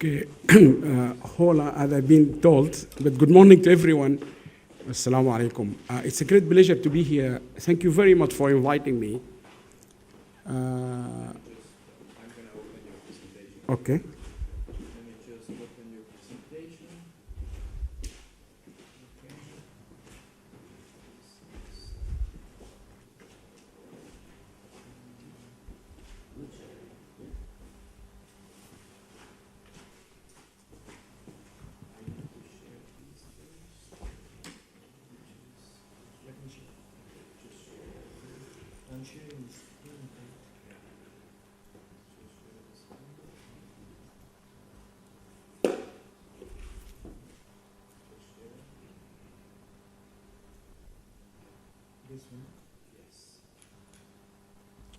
Okay, hola, as I've been told, but good morning to everyone. Assalamu alaikum. It's a great pleasure to be here. Thank you very much for inviting me. Okay.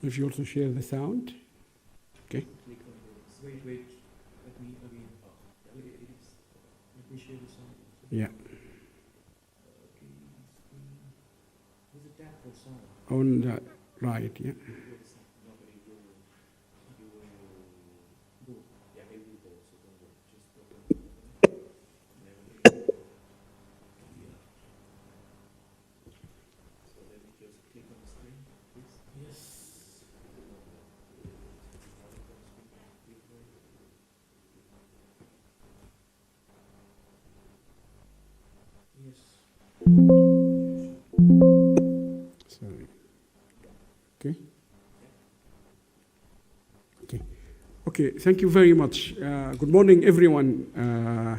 If you also share the sound, okay. Wait. Let me share the sound. Yeah. Okay. There's a tap for sound. On the right, yeah. Sorry. Okay. Okay, thank you very much. Good morning, everyone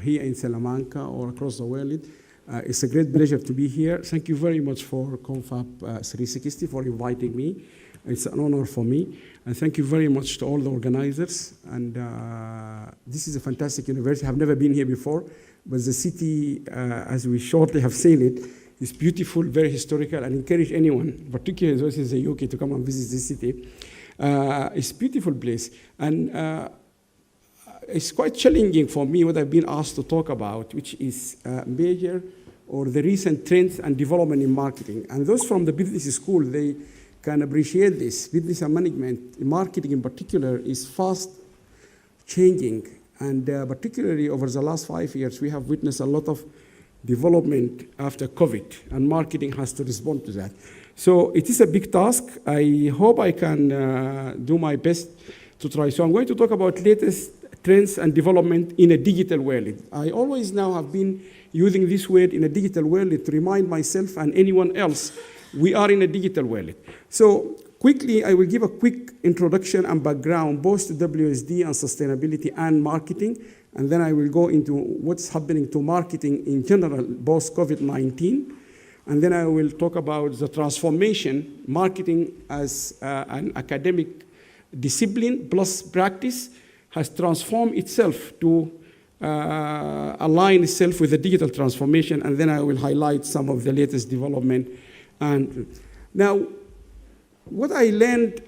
here in Salamanca or across the world. It's a great pleasure to be here. Thank you very much for Confab 360 for inviting me. It's an honor for me. And thank you very much to all the organizers. And this is a fantastic university. I've never been here before, but the city, as we shortly have seen it, is beautiful, very historical, and encourage anyone, particularly those in the UK, to come and visit this city. It's a beautiful place. And it's quite challenging for me what I've been asked to talk about, which is major or the recent trends and development in marketing. And those from the business school, they can appreciate this. Business and management, marketing in particular, is fast changing. And particularly over the last 5 years, we have witnessed a lot of development after COVID, and marketing has to respond to that. So it is a big task. I hope I can do my best to try. So I'm going to talk about latest trends and development in a digital world. I always now have been using this word in a digital world to remind myself and anyone else we are in a digital world. So quickly, I will give a quick introduction and background both to WSD and sustainability and marketing, and then I will go into what's happening to marketing in general, both COVID-19, and then I will talk about the transformation, marketing as an academic discipline plus practice has transformed itself to align itself with the digital transformation, and then I will highlight some of the latest development. And now, what I learned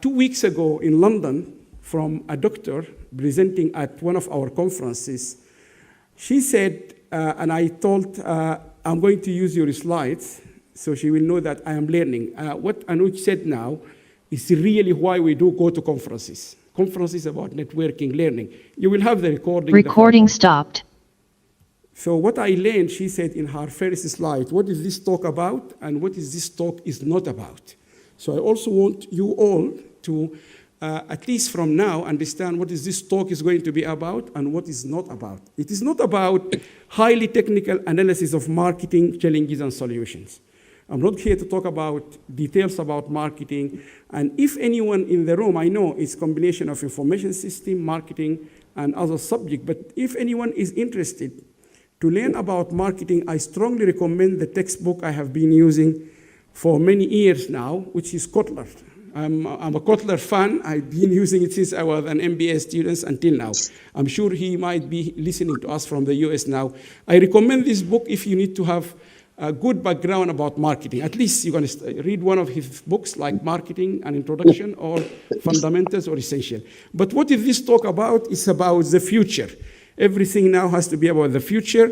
2 weeks ago in London from a doctor presenting at one of our conferences, she said, and I told, I'm going to use your slides so she will know that I am learning. What Anuj said now is really why we do go to conferences. Conferences about networking, learning. You will have the recording. Recording stopped. So what I learned, she said in her first slide, what is this talk about and what is this talk is not about. So I also want you all to, at least from now, understand what is this talk is going to be about and what is not about. It is not about highly technical analysis of marketing challenges and solutions. I'm not here to talk about details about marketing. And if anyone in the room, I know it's a combination of information system, marketing, and other subjects, but if anyone is interested to learn about marketing, I strongly recommend the textbook I have been using for many years now, which is Kotler. I'm a Kotler fan. I've been using it since I was an MBA student until now. I'm sure he might be listening to us from the US now. I recommend this book if you need to have a good background about marketing. At least you're going to read one of his books like Marketing, an Introduction, or Fundamentals, or Essential. But what is this talk about? It's about the future. Everything now has to be about the future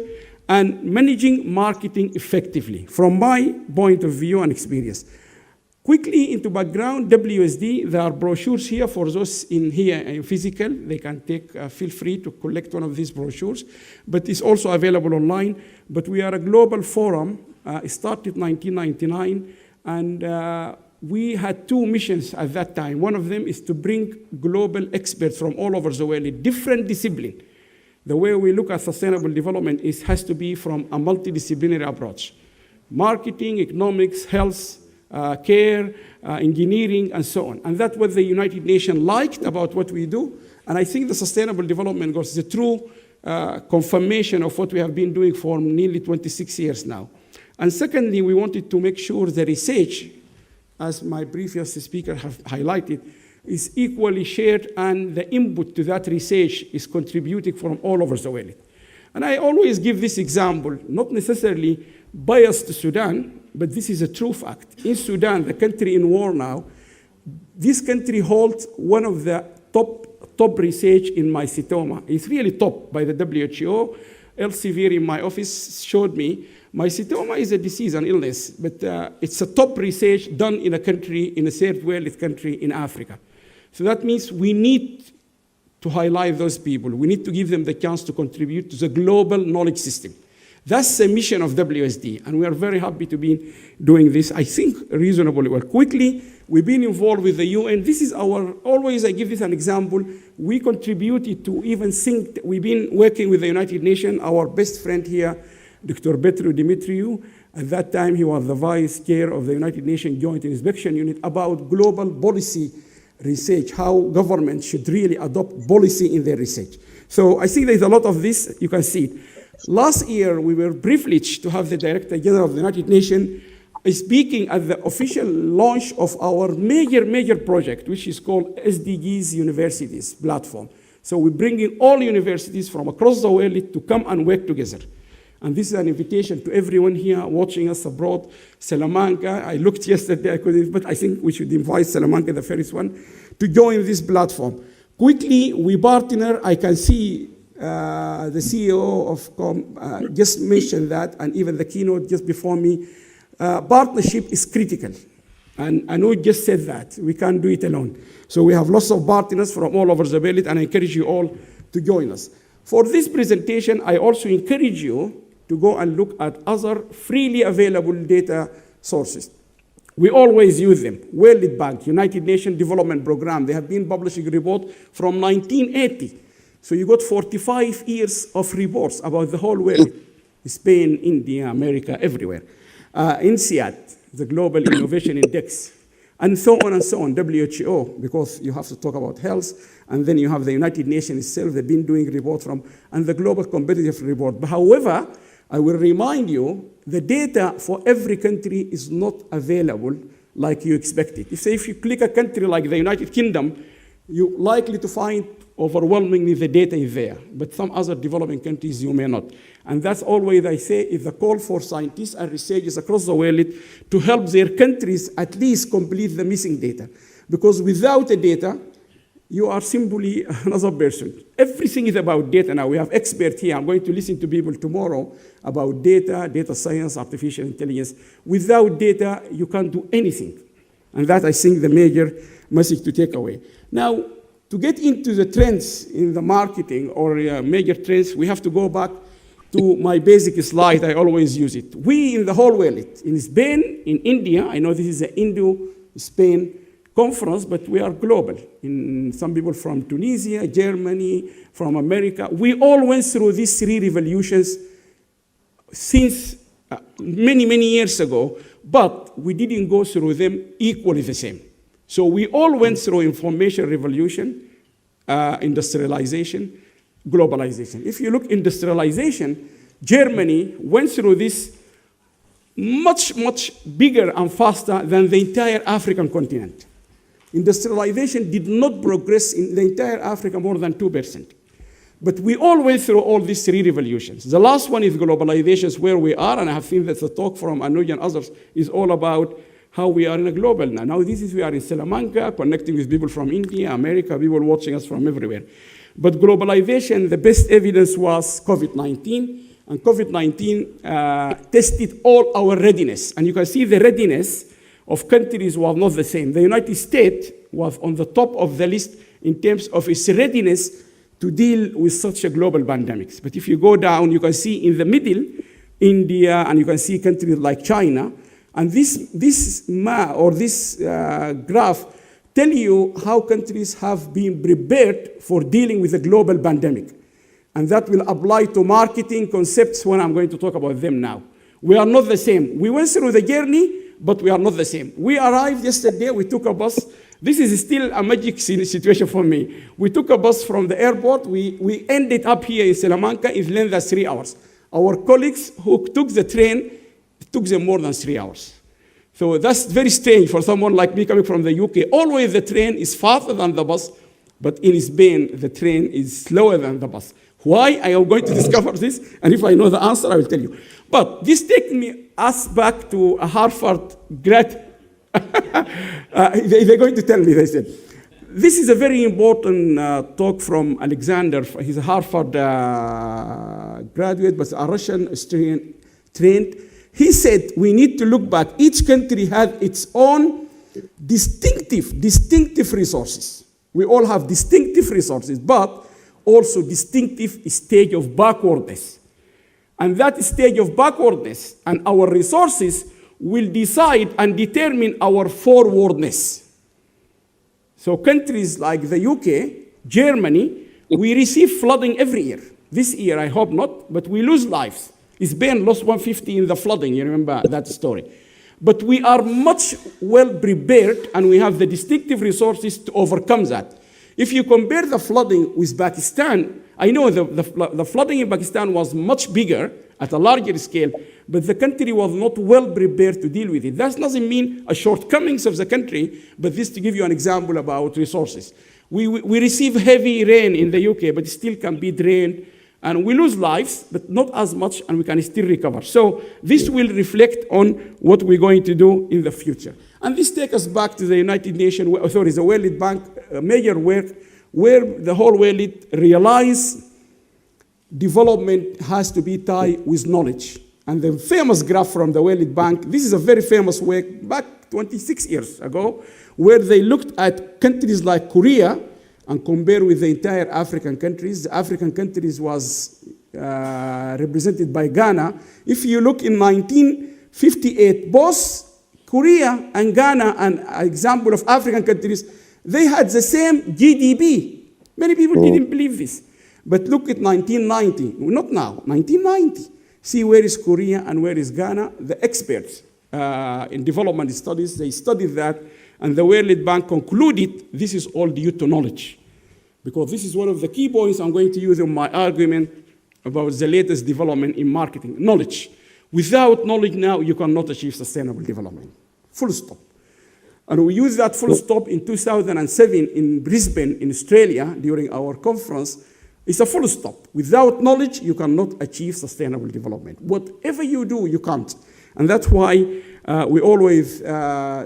and managing marketing effectively, from my point of view and experience. Quickly into background, WSD, there are brochures here for those in here in physical. They can take, feel free to collect one of these brochures, but it's also available online. But we are a global forum. It started in 1999, and we had two missions at that time. One of them is to bring global experts from all over the world, different disciplines. The way we look at sustainable development has to be from a multidisciplinary approach. Marketing, economics, health, care, engineering, and so on. And that's what the United Nations liked about what we do. And I think the Sustainable Development Goals is a true confirmation of what we have been doing for nearly 26 years now. And secondly, we wanted to make sure the research, as my previous speaker have highlighted, is equally shared, and the input to that research is contributing from all over the world. And I always give this example, not necessarily biased to Sudan, but this is a true fact. In Sudan, the country in war now, this country holds one of the top research in mycetoma. It's really top by the WHO. Elsevier in my office showed me mycetoma is a disease, an illness, but it's a top research done in a country, in a third world country in Africa. So that means we need to highlight those people. We need to give them the chance to contribute to the global knowledge system. That's the mission of WSD, and we are very happy to be doing this, I think, reasonably well. Quickly, we've been involved with the UN. This is always I give this an example, we contributed to even think, we've been working with the United Nations, our best friend here, Dr. Petru Dimitriou. At that time, he was the vice chair of the United Nations Joint Inspection Unit about global policy research, how governments should really adopt policy in their research. So I think there's a lot of this, you can see it. Last year, we were privileged to have the Director General of the United Nations speaking at the official launch of our major project, which is called SDGs Universities platform. So we're bringing all universities from across the world to come and work together. And this is an invitation to everyone here watching us abroad. Salamanca, I looked yesterday, I couldn't, but I think we should invite Salamanca, the first one, to join this platform. Quickly, we partner. I can see the CEO of just mentioned that, and even the keynote just before me. Partnership is critical. And Ahmed just said that. We can't do it alone. So we have lots of partners from all over the world, and I encourage you all to join us. For this presentation, I also encourage you to go and look at other freely available data sources. We always use them. World Bank, United Nations Development Program, they have been publishing reports from 1980. So you got 45 years of reports about the whole world, Spain, India, America, everywhere. INSEAD, the Global Innovation Index, and so on, WHO, because you have to talk about health, and then you have the United Nations itself, they've been doing reports from, and the Global Competitive Report. But however, I will remind you, the data for every country is not available like you expect it. If you click a country like the United Kingdom, you're likely to find overwhelmingly the data is there, but some other developing countries you may not. And that's always, I say, is the call for scientists and researchers across the world to help their countries at least complete the missing data. Because without the data, you are simply another person. Everything is about data now. We have experts here. I'm going to listen to people tomorrow about data science, artificial intelligence. Without data, you can't do anything. And that, I think, the major message to take away. Now, to get into the trends in the marketing or major trends, we have to go back to my basic slide. I always use it. We in the whole world, in Spain, in India, I know this is an Indo-Spain conference, but we are global. In some people from Tunisia, Germany, from America. We all went through these three revolutions since many years ago, but we didn't go through them equally the same. So we all went through information revolution, industrialization, globalization. If you look industrialization, Germany went through this much bigger and faster than the entire African continent. Industrialization did not progress in the entire Africa more than 2%. But we all went through all these three revolutions. The last one is globalization, where we are, and I have seen that the talk from Ahmed and others is all about how we are in a global now. Now we are in Salamanca, connecting with people from India, America, people watching us from everywhere. But globalization, the best evidence was COVID-19, and COVID-19 tested all our readiness. And you can see the readiness of countries was not the same. The United States was on the top of the list in terms of its readiness to deal with such a global pandemic. But if you go down, you can see in the middle, India, and you can see countries like China. And this graph tell you how countries have been prepared for dealing with a global pandemic. And that will apply to marketing concepts when I'm going to talk about them now. We are not the same. We went through the journey, but we are not the same. We arrived yesterday, we took a bus. This is still a magic situation for me. We took a bus from the airport. We ended up here in Salamanca in less than 3 hours. Our colleagues who took the train, it took them more than 3 hours. So that's very strange for someone like me coming from the UK. Always the train is faster than the bus, but in Spain, the train is slower than the bus. Why? I am going to discover this, and if I know the answer, I will tell you. But this takes us back to a Harvard grad. They're going to tell me, they said. This is a very important talk from Alexander. He's a Harvard graduate, but a Russian trained. He said, we need to look back. Each country has its own distinctive resources. We all have distinctive resources, but also distinctive stage of backwardness. And that stage of backwardness and our resources will decide and determine our forwardness. So countries like the UK, Germany, we receive flooding every year. This year, I hope not, but we lose lives. Spain lost 150 in the flooding, you remember that story. But we are much well prepared and we have the distinctive resources to overcome that. If you compare the flooding with Pakistan, I know the flooding in Pakistan was much bigger at a larger scale, but the country was not well prepared to deal with it. That doesn't mean a shortcomings of the country, but this to give you an example about resources. We receive heavy rain in the UK, but it still can be drained, and we lose lives, but not as much, and we can still recover. So this will reflect on what we're going to do in the future. And this takes us back to the United Nations, the World Bank major work, where the whole world realized development has to be tied with knowledge. And the famous graph from the World Bank, this is a very famous work back 26 years ago, where they looked at countries like Korea and compared with the entire African countries. The African countries was represented by Ghana. If you look in 1958, both Korea and Ghana, an example of African countries, they had the same GDP. Many people didn't believe this. But look at 1990, not now, 1990. See where is Korea and where is Ghana? The experts in development studies, they studied that, and the World Bank concluded this is all due to knowledge. Because this is one of the key points I'm going to use in my argument about the latest development in marketing, knowledge. Without knowledge now, you cannot achieve sustainable development. Full stop. And we used that full stop in 2007 in Brisbane, in Australia, during our conference. It's a full stop. Without knowledge, you cannot achieve sustainable development. Whatever you do, you can't. And that's why we always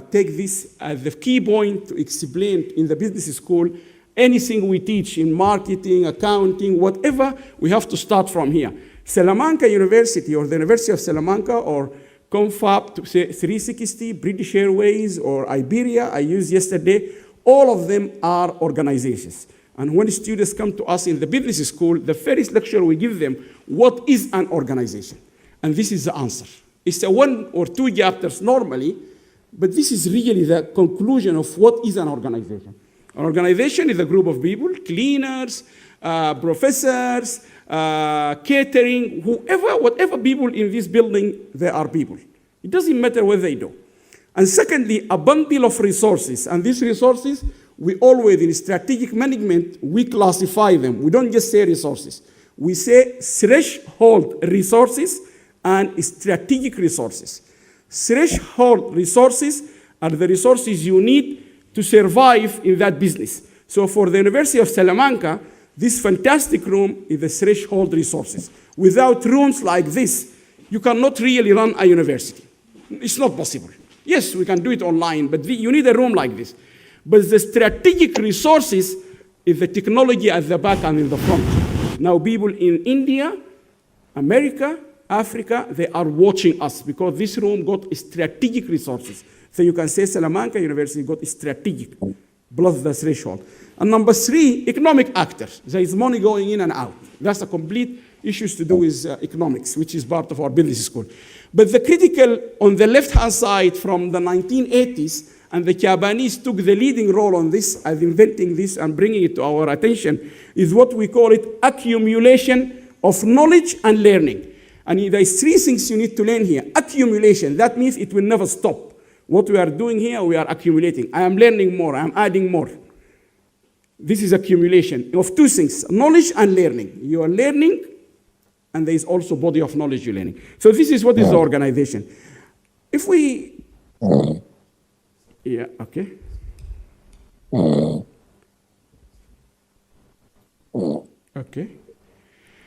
take this as the key point to explain in the business school. Anything we teach in marketing, accounting, whatever, we have to start from here. Salamanca University, or the University of Salamanca, or Confab 360, British Airways, or Iberia, I used yesterday, all of them are organizations. And when students come to us in the business school, the first lecture we give them, what is an organization? And this is the answer. It's a 1 or 2 chapters normally, but this is really the conclusion of what is an organization. An organization is a group of people, cleaners, professors, catering, whatever people in this building, they are people. It doesn't matter what they do. And secondly, a bundle of resources. And these resources, we always, in strategic management, we classify them. We don't just say resources. We say threshold resources and strategic resources. Threshold resources are the resources you need to survive in that business. So for the University of Salamanca, this fantastic room is the threshold resources. Without rooms like this, you cannot really run a university. It's not possible. Yes, we can do it online, but you need a room like this. But the strategic resources is the technology at the back and in the front. Now people in India, America, Africa, they are watching us because this room got strategic resources. So you can say Salamanca University got strategic plus the threshold. And number three, economic actors. There is money going in and out. That's a complete issues to do with economics, which is part of our business school. But the critical, on the left-hand side from the 1980s, and the Japanese took the leading role on this, as inventing this and bringing it to our attention, is what we call it accumulation of knowledge and learning. And there's three things you need to learn here. Accumulation, that means it will never stop. What we are doing here, we are accumulating. I am learning more, I am adding more. This is accumulation of two things, knowledge and learning. You are learning, and there is also body of knowledge you're learning. So this is what is the organization. If we, yeah, okay. Okay.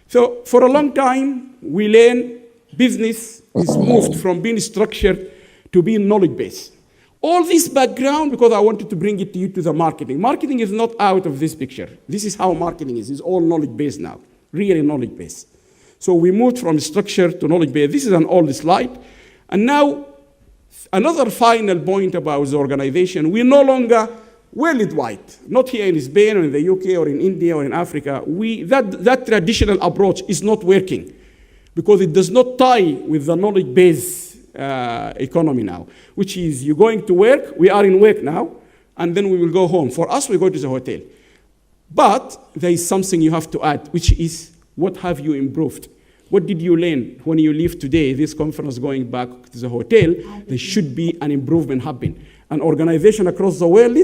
So for a long time, we learn business is moved from being structured to being knowledge-based. All this background, because I wanted to bring it to you to the marketing. Marketing is not out of this picture. This is how marketing is. It's all knowledge-based now, really knowledge-based. So we moved from structure to knowledge-based. This is an old slide. And now, another final point about the organization, we're no longer worldwide, not here in Spain or in the UK or in India or in Africa. That traditional approach is not working because it does not tie with the knowledge-based economy now, which is you're going to work, we are in work now, and then we will go home. For us, we go to the hotel. But there is something you have to add, which is what have you improved? What did you learn when you leave today, this conference going back to the hotel? There should be an improvement happening. An organization across the world,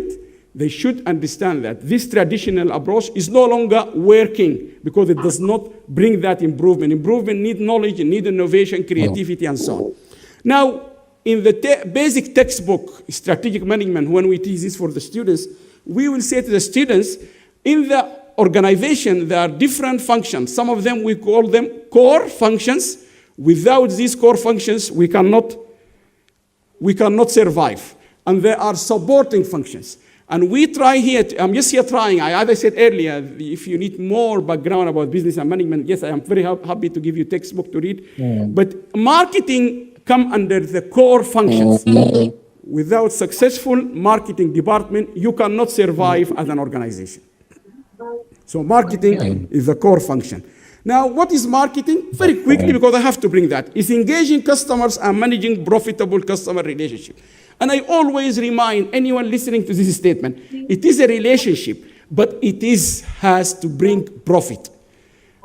they should understand that this traditional approach is no longer working because it does not bring that improvement. Improvement needs knowledge, it needs innovation, creativity, and so on. Now, in the basic textbook, strategic management, when we teach this for the students, we will say to the students, in the organization, there are different functions. Some of them, we call them core functions. Without these core functions, we cannot survive. And there are supporting functions. And we try here, I'm just here trying, as I said earlier, if you need more background about business and management, yes, I am very happy to give you textbook to read. But marketing come under the core functions. Without successful marketing department, you cannot survive as an organization. So marketing is the core function. Now, what is marketing? Very quickly, because I have to bring that. It's engaging customers and managing profitable customer relationship. And I always remind anyone listening to this statement, it is a relationship, but it has to bring profit.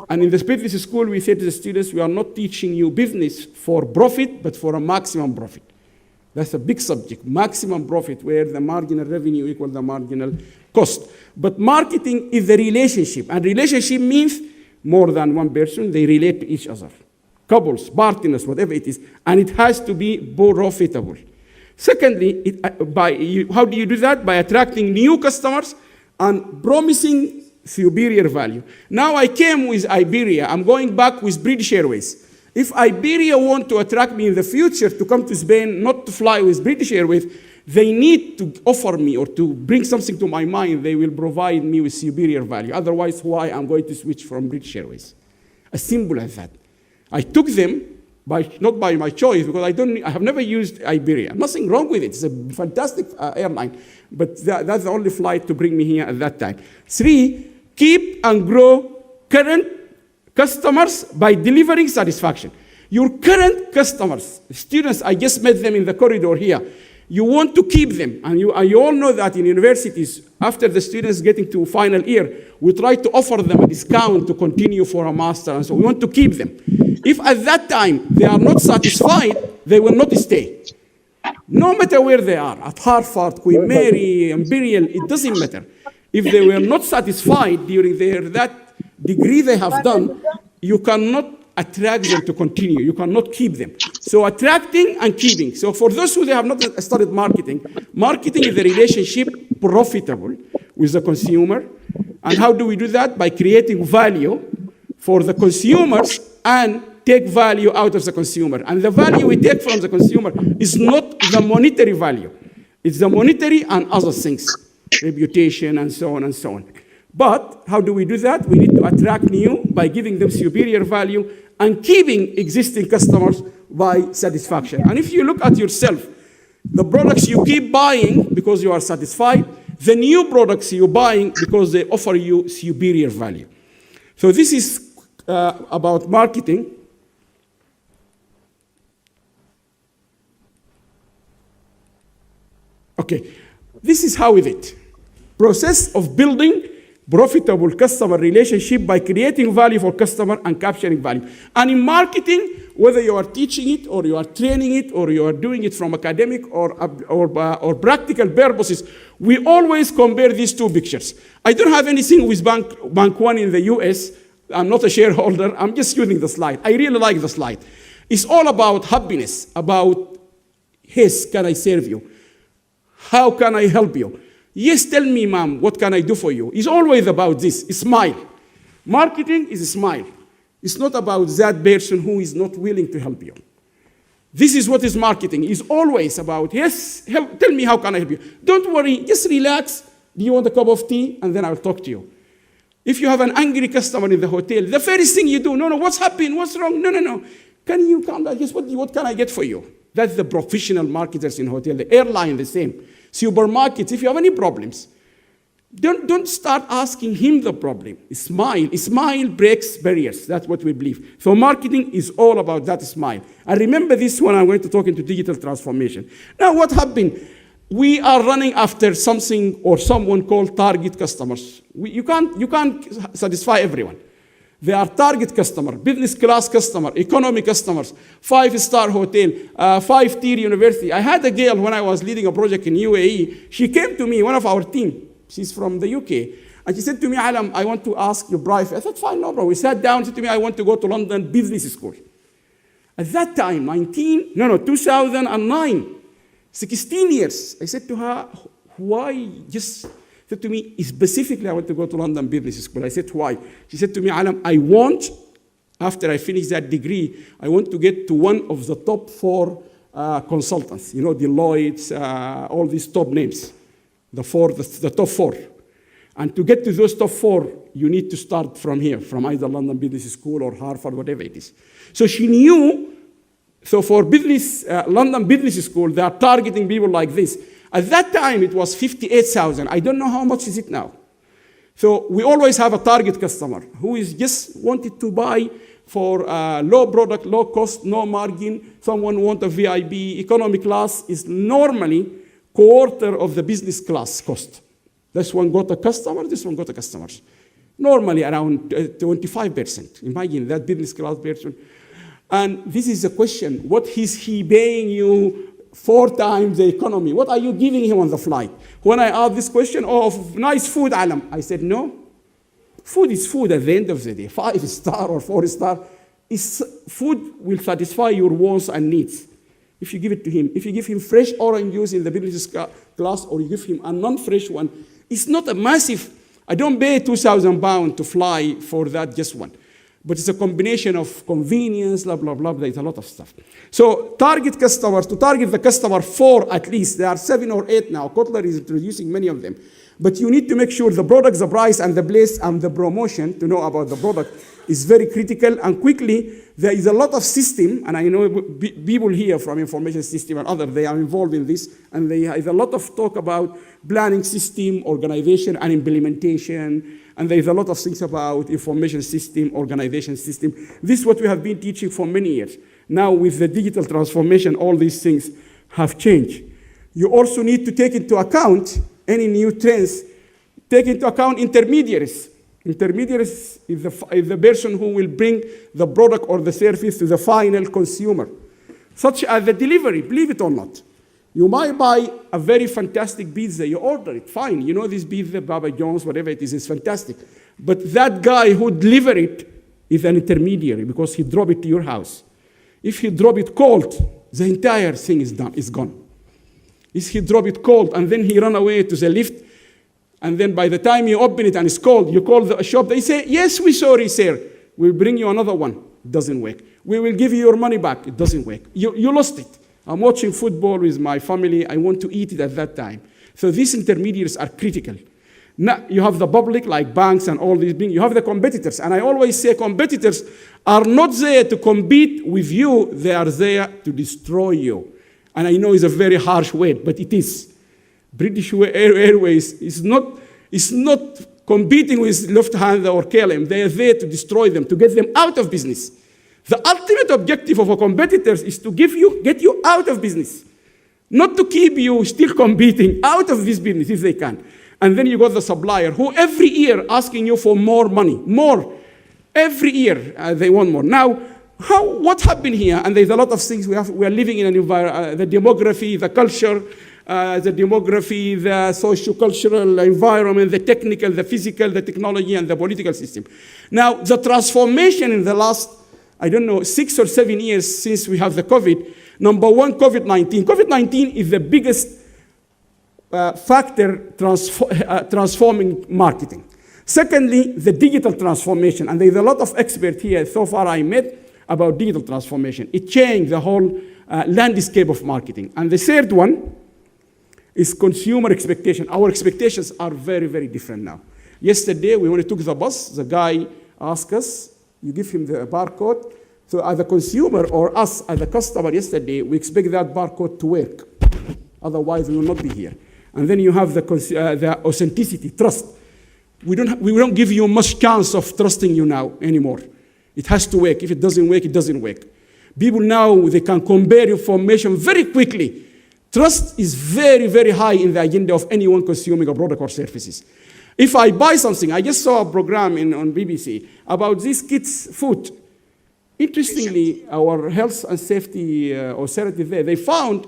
And in the business school, we say to the students, we are not teaching you business for profit, but for a maximum profit. That's a big subject, maximum profit, where the marginal revenue equals the marginal cost. But marketing is the relationship, and relationship means more than one person, they relate to each other. Couples, partners, whatever it is, and it has to be profitable. Secondly, how do you do that? By attracting new customers and promising superior value. Now I came with Iberia. I'm going back with British Airways. If Iberia want to attract me in the future to come to Spain, not to fly with British Airways, they need to offer me or to bring something to my mind. They will provide me with superior value. Otherwise, why I'm going to switch from British Airways? As simple as that. I took them, not by my choice, because I have never used Iberia. Nothing wrong with it. It's a fantastic airline. But that's the only flight to bring me here at that time. 3, keep and grow current customers by delivering satisfaction. Your current customers, students, I just met them in the corridor here. You want to keep them. And you all know that in universities, after the students getting to final year, we try to offer them a discount to continue for a master. And so we want to keep them. If at that time they are not satisfied, they will not stay. No matter where they are, at Harvard, Queen Mary, Imperial, it doesn't matter. If they were not satisfied during that degree they have done, you cannot attract them to continue. You cannot keep them. So attracting and keeping. So for those who have not studied marketing, marketing is a relationship profitable with the consumer. And how do we do that? By creating value for the consumers and take value out of the consumer. And the value we take from the consumer is not the monetary value. It's the monetary and other things, reputation and so on and so on. But how do we do that? We need to attract new by giving them superior value and keeping existing customers by satisfaction. And if you look at yourself, The products you keep buying because you are satisfied. The new products you're buying because they offer you superior value. So this is about marketing. Okay, this is how is it. Process of building profitable customer relationship by creating value for customer and capturing value. And in marketing, whether you are teaching it or you are training it or you are doing it from academic or practical purposes, we always compare these two pictures. I don't have anything with Bank One in the US. I'm not a shareholder. I'm just using the slide. I really like the slide. It's all about happiness, about, yes, can I serve you? How can I help you? Yes, tell me, ma'am, what can I do for you? It's always about this, smile. Marketing is a smile. It's not about that person who is not willing to help you. This is what is marketing. It's always about, yes, tell me how can I help you. Don't worry, just relax. Do you want a cup of tea? And then I'll talk to you. If you have an angry customer in the hotel, the first thing you do, no, what's happened? What's wrong? No. Can you calm down? Yes, what can I get for you? That's the professional marketers in hotel. The airline, the same. Supermarkets, if you have any problems, don't start asking him the problem. Smile. Smile breaks barriers. That's what we believe. So marketing is all about that smile. And remember this when I'm going to talk into digital transformation. Now what happened? We are running after something or someone called target customers. You can't satisfy everyone. They are target customer, business class customer, economy customers, 5-star hotel, 5-tier university. I had a girl when I was leading a project in UAE. She came to me, one of our team. She's from the UK. And she said to me, Allam, I want to ask you private. I said, fine, no problem. We sat down. She said to me, I want to go to London Business School. At that time, 2009, 16 years. I said to her, why just... Said to me, specifically, I want to go to London Business School. I said, why? She said to me, Allam, I want, after I finish that degree, I want to get to one of the top 4 consultants. You know, Deloitte, all these top names, the top 4. And to get to those top 4, you need to start from here, from either London Business School or Harvard, whatever it is. So she knew, so for London Business School, they are targeting people like this. At that time, it was 58,000. I don't know how much is it now. So we always have a target customer who is just wanted to buy for low product, low cost, no margin. Someone want a VIP. Economy class is normally quarter of the business class cost. This one got a customer, this one got a customers. Normally around 25%. Imagine that business class person. And this is the question, what is he paying you 4 times the economy? What are you giving him on the flight? When I asked this question, nice food, Allam. I said, no. Food is food at the end of the day. 5-star or 4-star. Food will satisfy your wants and needs if you give it to him. If you give him fresh orange juice in the business class or you give him a non-fresh one, it's not a massive. I don't pay £2,000 to fly for that just one. But it's a combination of convenience, blah, blah, blah. There's a lot of stuff. So target customers, to target the customer 4 at least. There are 7 or 8 now. Kotler is introducing many of them. But you need to make sure the product, the price, and the place, and the promotion to know about the product is very critical. And quickly, there is a lot of system, and I know people here from information system and others, they are involved in this, and there is a lot of talk about planning system, organization, and implementation. And there is a lot of things about information system, organization system. This is what we have been teaching for many years. Now with the digital transformation, all these things have changed. You also need to take into account any new trends. Take into account intermediaries. Intermediaries is the person who will bring the product or the service to the final consumer, such as the delivery, believe it or not. You might buy a very fantastic pizza, you order it, fine. You know this pizza, Baba John's, whatever it is fantastic. But that guy who delivered it is an intermediary because he dropped it to your house. If he drop it cold, the entire thing is gone. If he drop it cold and then he run away to the lift, and then by the time you open it and it's cold, you call the shop, they say, yes, we're sorry, sir. We'll bring you another one. It doesn't work. We will give you your money back. It doesn't work. You lost it. I'm watching football with my family. I want to eat it at that time. So these intermediaries are critical. Now, you have the public, like banks and all these things. You have the competitors. And I always say competitors are not there to compete with you. They are there to destroy you. And I know it's a very harsh word, but it is. British Airways is not competing with Lufthansa or KLM. They are there to destroy them, to get them out of business. The ultimate objective of our competitors is to get you out of business, not to keep you still competing, out of this business if they can. And then you got the supplier who every year asking you for more money, more. Every year they want more. Now, what happened here? And there's a lot of things we are living in an environment, the demography, the culture, the socio-cultural environment, the technical, the physical, the technology, and the political system. Now, the transformation in the last, 6 or 7 years since we have the COVID, number one, COVID-19. COVID-19 is the biggest factor transforming marketing. Secondly, the digital transformation. And there's a lot of experts here so far I met about digital transformation. It changed the whole landscape of marketing. And the third one is consumer expectation. Our expectations are very, very different now. Yesterday, when we took the bus, the guy asked us, you give him the barcode. So as a consumer or us as a customer yesterday, we expect that barcode to work. Otherwise, we will not be here. And then you have the authenticity, trust. We don't give you much chance of trusting you now anymore. It has to work. If it doesn't work, it doesn't work. People now, they can compare information very quickly. Trust is very, very high in the agenda of anyone consuming a product or services. If I buy something, I just saw a program on BBC about these kids' food. Interestingly, our health and safety authority there, they found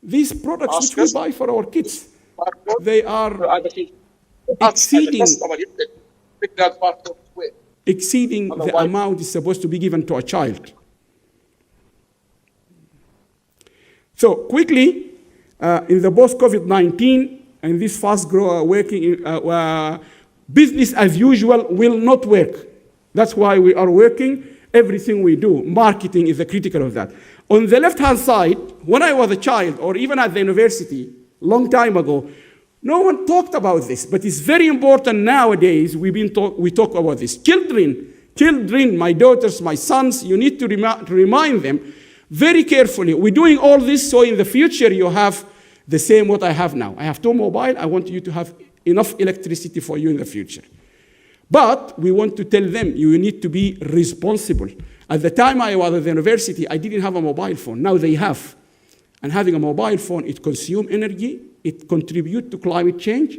these products which we buy for our kids, they are exceeding the amount is supposed to be given to a child. So quickly, in the post-COVID-19 and this fast-working business as usual will not work. That's why we are working. Everything we do, marketing is the critical of that. On the left-hand side, when I was a child, or even at the university, long time ago, no one talked about this, but it's very important nowadays. We talk about this. Children, my daughters, my sons, you need to remind them very carefully. We're doing all this so in the future you have the same what I have now. I have 2 mobile. I want you to have enough electricity for you in the future. But we want to tell them you need to be responsible. At the time I was at the university, I didn't have a mobile phone. Now they have. And having a mobile phone, it consumes energy, it contributes to climate change,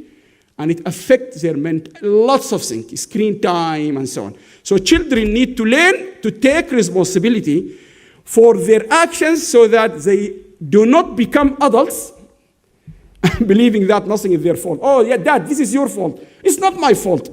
and it affects their lots of things, screen time and so on. So children need to learn to take responsibility for their actions so that they do not become adults believing that nothing is their fault. Oh, yeah, Dad, this is your fault. It's not my fault.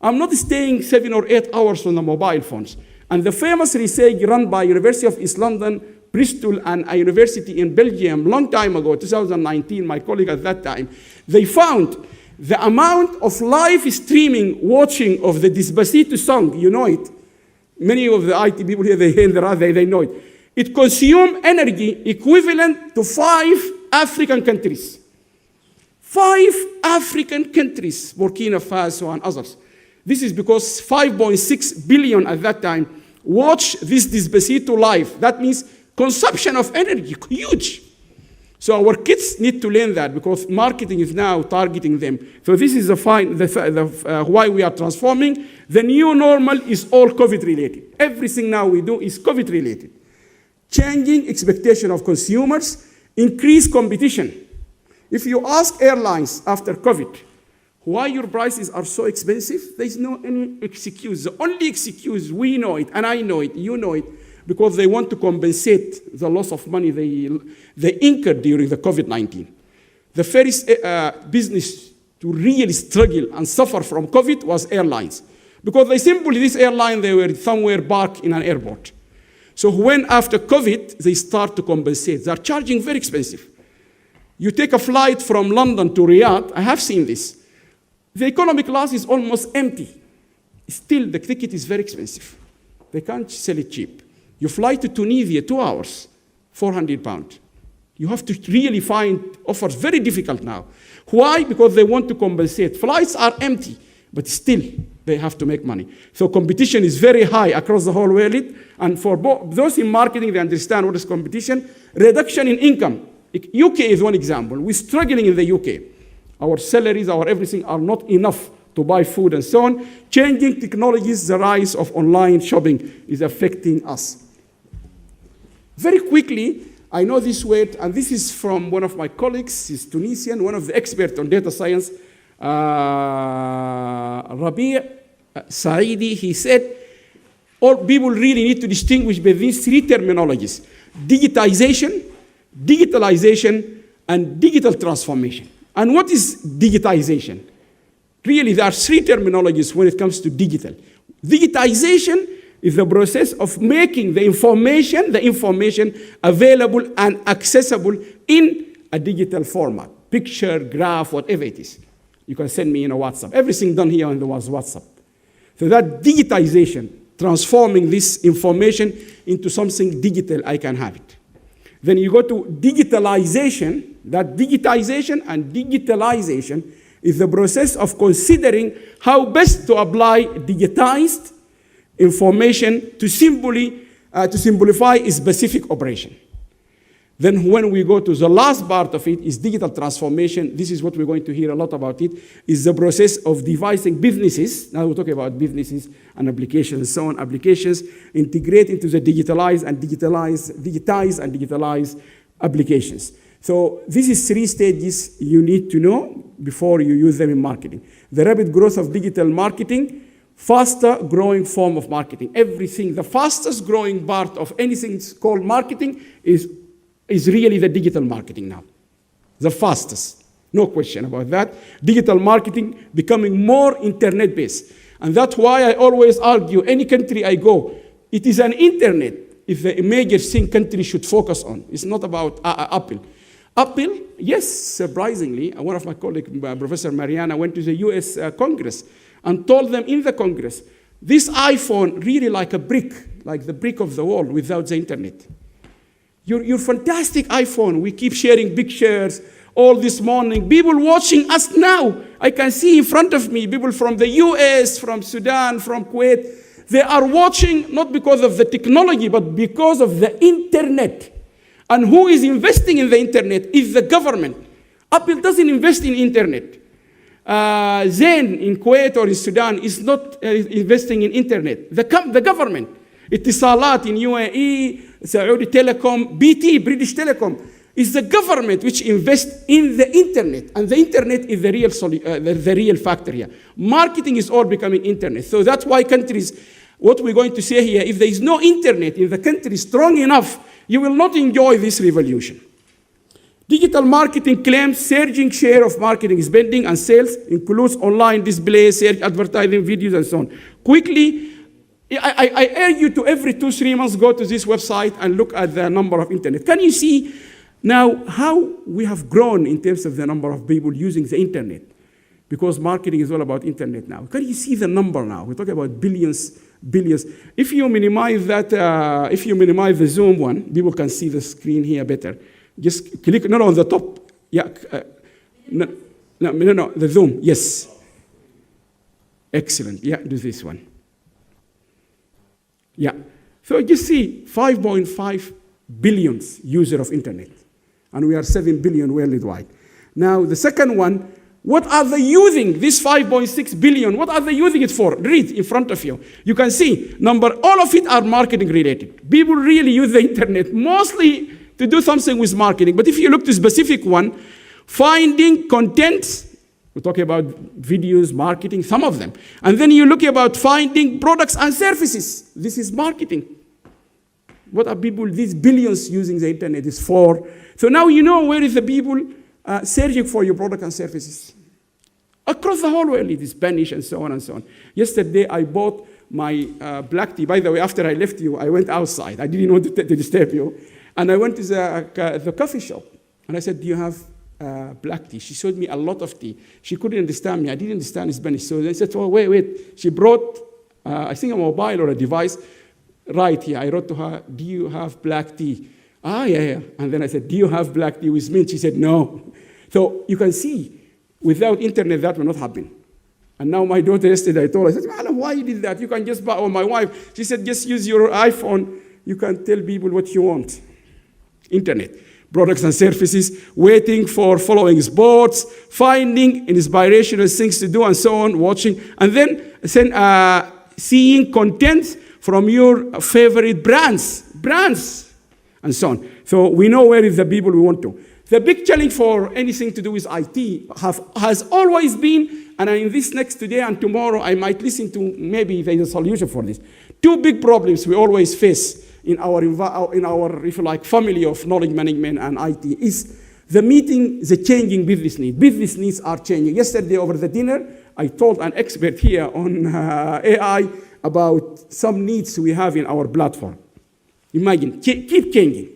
I'm not staying 7 or 8 hours on the mobile phones. And the famous research run by University of East London, Bristol, and a university in Belgium long time ago, 2019, my colleague at that time, they found the amount of live streaming watching of the Despacito song, you know it. Many of the IT people here, they know it. It consumes energy equivalent to 5 African countries. 5 African countries, Burkina Faso and others. This is because 5.6 billion at that time watched this Despacito live. That means consumption of energy, huge. So our kids need to learn that because marketing is now targeting them. So this is why we are transforming. The new normal is all COVID-related. Everything now we do is COVID-related. Changing expectation of consumers, increased competition. If you ask airlines after COVID, why your prices are so expensive, there's no any excuse. The only excuse, we know it, and I know it, you know it, because they want to compensate the loss of money they incurred during the COVID-19. The first business to really struggle and suffer from COVID was airlines. Because this airline, they were somewhere back in an airport. So when after COVID, they start to compensate. They're charging very expensive. You take a flight from London to Riyadh, I have seen this. The economy class is almost empty. Still, the ticket is very expensive. They can't sell it cheap. You fly to Tunisia, 2 hours, £400. You have to really find offers very difficult now. Why? Because they want to compensate. Flights are empty, but still they have to make money. So competition is very high across the whole world. And for those in marketing, they understand what is competition. Reduction in income. UK is one example. We're struggling in the UK. Our salaries, our everything are not enough to buy food and so on. Changing technologies, the rise of online shopping is affecting us. Very quickly, I know this word, and this is from one of my colleagues, he's Tunisian, one of the experts on data science, Rabi' Saidi. He said, all people really need to distinguish between these three terminologies: digitization, digitalization, and digital transformation. And what is digitization? Really, there are three terminologies when it comes to digital. Digitization is the process of making the information available and accessible in a digital format, picture, graph, whatever it is. You can send me in a WhatsApp. Everything done here on the WhatsApp. So that digitization, transforming this information into something digital, I can have it. Then you go to digitalization. That digitization and digitalization is the process of considering how best to apply digitized information to simplify a specific operation. Then when we go to the last part of it is digital transformation. This is what we're going to hear a lot about it, is the process of devising businesses. Now we're talking about businesses and applications and so on. Applications integrate into the digitized and digitalized applications. So this is three stages you need to know before you use them in marketing. The rapid growth of digital marketing, faster growing form of marketing. Everything, the fastest growing part of anything called marketing is really the digital marketing now. The fastest, no question about that. Digital marketing becoming more internet-based. And that's why I always argue, any country I go, it is an internet if the major thing country should focus on. It's not about Apple. Apple, yes, surprisingly, one of my colleagues, Professor Mariana, went to the US Congress and told them in the Congress, this iPhone really like a brick, like the brick of the wall without the internet. Your fantastic iPhone, we keep sharing pictures all this morning. People watching us now, I can see in front of me, people from the US, from Sudan, from Kuwait, they are watching not because of the technology, but because of the internet. And who is investing in the internet is the government. Apple doesn't invest in internet. Zain in Kuwait or in Sudan is not investing in internet. The government. Itisalat in UAE, Saudi Telecom, BT, British Telecom, is the government which invests in the internet. And the internet is the real factor here. Marketing is all becoming internet. So that's why countries, what we're going to say here, if there is no internet in the country strong enough, you will not enjoy this revolution. Digital marketing claims surging share of marketing spending and sales, includes online display, search, advertising, videos, and so on. Quickly, I urge you to every 2-3 months go to this website and look at the number of internet. Can you see now how we have grown in terms of the number of people using the internet? Because marketing is all about internet now. Can you see the number now? We're talking about billions. If you minimize that, if you minimize the Zoom one, people can see the screen here better. Just click, no, on the top. Yeah, no, the Zoom, yes. Excellent, yeah, do this one. Yeah, so you see 5.5 billion users of internet, and we are 7 billion worldwide. Now, the second one, what are they using this 5.6 billion? What are they using it for? Read in front of you. You can see, all of it are marketing related. People really use the internet mostly to do something with marketing. But if you look to specific one, finding content, we're talking about videos, marketing, some of them. And then you look about finding products and services. This is marketing. What are people, these billions using the internet is for? So now you know where is the people searching for your product and services. Across the whole world, it is Spanish and so on and so on. Yesterday, I bought my black tea. By the way, after I left you, I went outside. I didn't want to disturb you. And I went to the coffee shop. And I said, do you have black tea? She showed me a lot of tea. She couldn't understand me. I didn't understand Spanish. So I said, oh, wait. She brought, I think, a mobile or a device right here. I wrote to her, do you have black tea? Ah, yeah. And then I said, do you have black tea with mint? She said, no. So you can see, without internet, that will not happen. And now my daughter yesterday, I told her, I said, Allam, why you did that? You can just buy, or my wife, she said, just use your iPhone. You can tell people what you want. Internet. products and services, waiting for following sports, finding inspirational things to do and so on, watching, and then seeing content from your favorite brands, and so on. So we know where is the people we want to. The big challenge for anything to do with IT has always been, and in this next today and tomorrow, I might listen to maybe there's a solution for this. Two big problems we always face in our if you like, family of knowledge management and IT is the changing business needs. Business needs are changing. Yesterday over the dinner, I told an expert here on AI about some needs we have in our platform. Imagine, keep changing.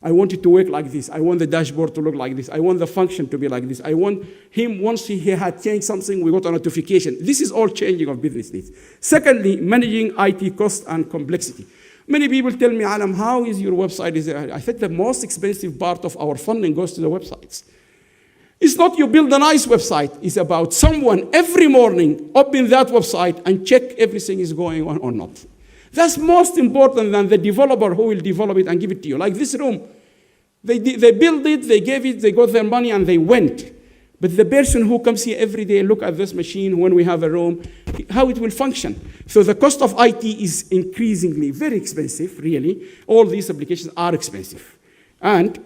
I want it to work like this. I want the dashboard to look like this. I want the function to be like this. I want him, once he had changed something, we got a notification. This is all changing of business needs. Secondly, managing IT cost and complexity. Many people tell me, Allam, how is your website? I think the most expensive part of our funding goes to the websites. It's not you build a nice website. It's about someone every morning open that website and check everything is going on or not. That's most important than the developer who will develop it and give it to you. Like this room, they built it, they gave it, they got their money, and they went. But the person who comes here every day, look at this machine when we have a room, how it will function. So the cost of IT is increasingly very expensive, really. All these applications are expensive. And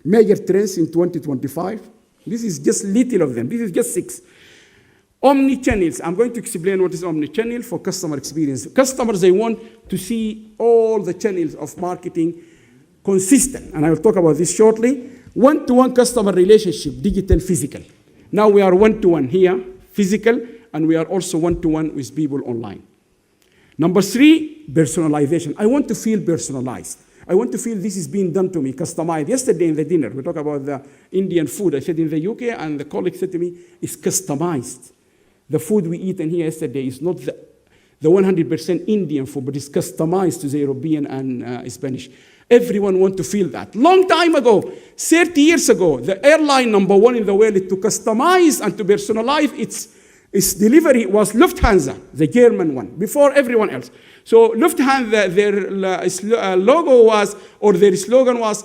major trends in 2025, this is just little of them. This is just 6. Omni-channels. I'm going to explain what is omni-channel for customer experience. Customers, they want to see all the channels of marketing consistent. And I will talk about this shortly. One-to-one customer relationship, digital, physical. Now we are one-to-one here, physical, and we are also one-to-one with people online. Number 3, personalization. I want to feel personalized. I want to feel this is being done to me, customized. Yesterday in the dinner, we talked about the Indian food. I said in the UK, and the colleague said to me, it's customized. The food we eat in here yesterday is not the 100% Indian food, but it's customized to the European and Spanish. Everyone wants to feel that. Long time ago, 30 years ago, the airline number 1 in the world to customize and to personalize its delivery was Lufthansa, the German one, before everyone else. So Lufthansa, their logo was, or their slogan was,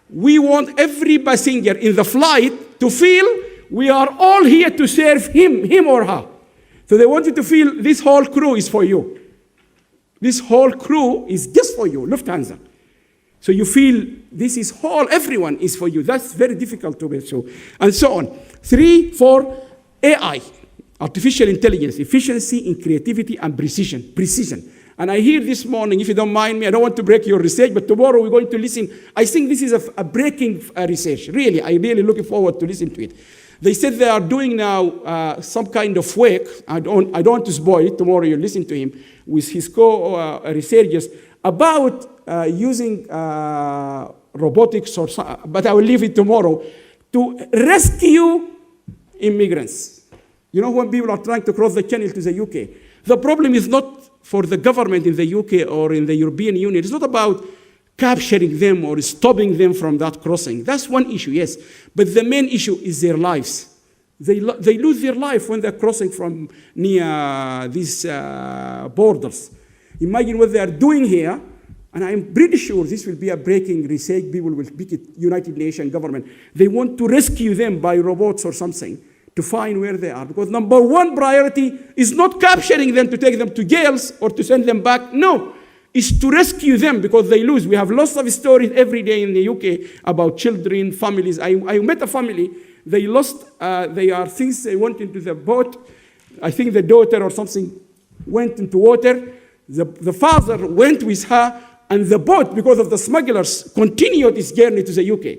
we want every passenger in the flight to feel we are all here to serve him or her. So they want you to feel this whole crew is for you. This whole crew is just for you, Lufthansa. So you feel this is everyone is for you. That's very difficult to be so. And so on. 3, 4, AI, artificial intelligence, efficiency in creativity and precision. And I hear this morning, if you don't mind me, I don't want to break your research, but tomorrow we're going to listen. I think this is a breaking research. Really, I'm really looking forward to listen to it. They said they are doing now some kind of work. I don't want to spoil it. Tomorrow you listen to him with his co-researchers about using robotics but I will leave it tomorrow, to rescue immigrants. You know, when people are trying to cross the channel to the UK, the problem is not for the government in the UK or in the European Union. It's not about capturing them or stopping them from that crossing. That's one issue, yes. But the main issue is their lives. They lose their life when they're crossing from near these borders. Imagine what they are doing here, and I'm pretty sure this will be a breaking research. People will speak it, United Nations government. They want to rescue them by robots or something to find where they are. Because number 1 priority is not capturing them to take them to jails or to send them back. No, it's to rescue them because they lose. We have lots of stories every day in the UK about children, families. I met a family. They lost things. They went into the boat. I think the daughter or something went into water. The father went with her, and the boat, because of the smugglers, continued its journey to the UK.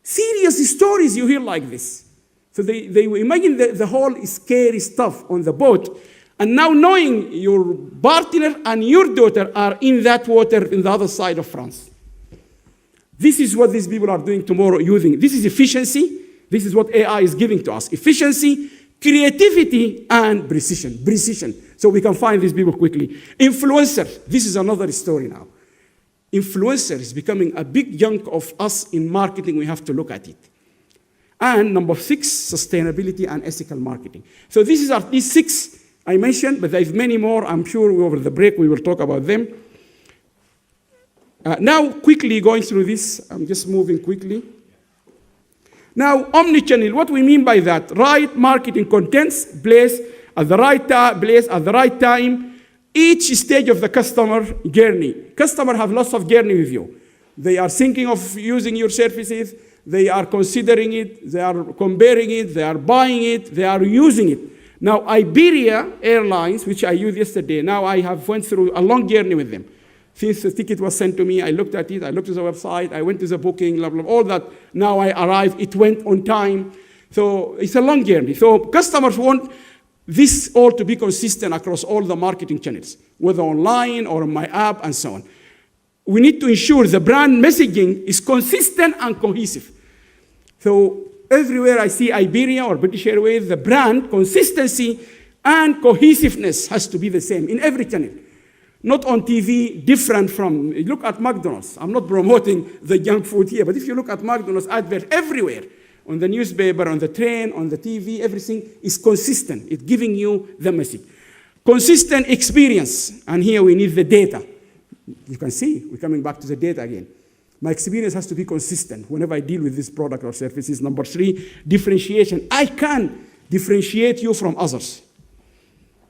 Serious stories you hear like this. So they imagine the whole scary stuff on the boat, and now knowing your partner and your daughter are in that water in the other side of France. This is what these people are doing tomorrow using. This is efficiency. This is what AI is giving to us. Efficiency, creativity, and precision. So we can find these people quickly. Influencer. This is another story now. Influencer is becoming a big chunk of us in marketing. We have to look at it. And number 6, sustainability and ethical marketing. So these are these 6 I mentioned, but there's many more. I'm sure over the break we will talk about them. Now, quickly going through this, I'm just moving quickly. Now, omnichannel, what we mean by that? Right marketing contents, place at the right place at the right time, each stage of the customer journey. Customer have lots of journey with you. They are thinking of using your services, they are considering it, they are comparing it, they are buying it, they are using it. Now, Iberia Airlines, which I used yesterday, now I have went through a long journey with them. Since the ticket was sent to me, I looked at it, I looked at the website, I went to the booking, blah, blah, all that. Now I arrived, it went on time. So it's a long journey. So customers want this all to be consistent across all the marketing channels, whether online or on my app and so on. We need to ensure the brand messaging is consistent and cohesive. So everywhere I see Iberia or British Airways, the brand consistency and cohesiveness has to be the same in every channel. Not on TV, different from, look at McDonald's. I'm not promoting the junk food here, but if you look at McDonald's advert everywhere, on the newspaper, on the train, on the TV, everything is consistent. It's giving you the message. Consistent experience, and here we need the data. You can see, we're coming back to the data again. My experience has to be consistent whenever I deal with this product or services. Number 3, differentiation. I can differentiate you from others.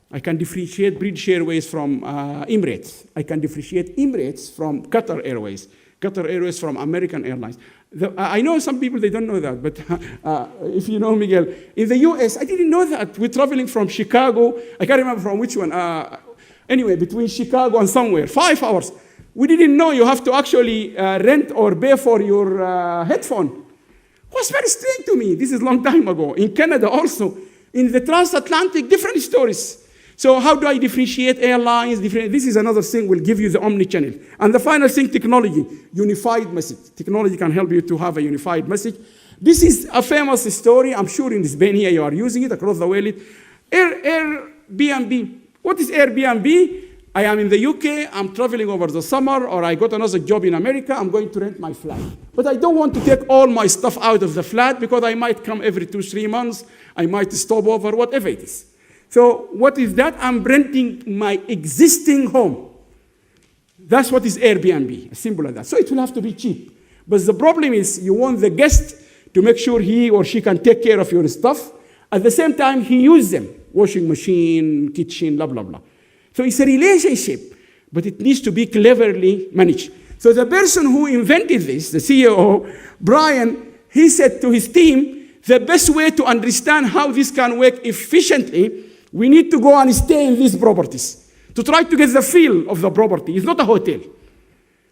I can differentiate British Airways from Emirates. I can differentiate Emirates from Qatar Airways. Qatar Airways from American Airlines. I know some people, they don't know that, but if you know Miguel, in the US, I didn't know that. We're traveling from Chicago, I can't remember from which one. Anyway, between Chicago and somewhere, 5 hours. We didn't know you have to actually rent or pay for your headphone. It was very strange to me. This is a long time ago. In Canada also, in the transatlantic, different stories. So how do I differentiate airlines? This is another thing, will give you the omni-channel. And the final thing, technology, unified message. Technology can help you to have a unified message. This is a famous story. I'm sure in Spain here you are using it across the world. Airbnb. What is Airbnb? I am in the UK, I'm traveling over the summer, or I got another job in America, I'm going to rent my flat. But I don't want to take all my stuff out of the flat because I might come every 2-3 months, I might stop over, whatever it is. So what is that? I'm renting my existing home. That's what is Airbnb, as simple as that. So it will have to be cheap. But the problem is you want the guest to make sure he or she can take care of your stuff. At the same time, he uses them, washing machine, kitchen, blah, blah, blah. So it's a relationship, but it needs to be cleverly managed. So the person who invented this, the CEO, Brian, he said to his team, the best way to understand how this can work efficiently, we need to go and stay in these properties to try to get the feel of the property. It's not a hotel.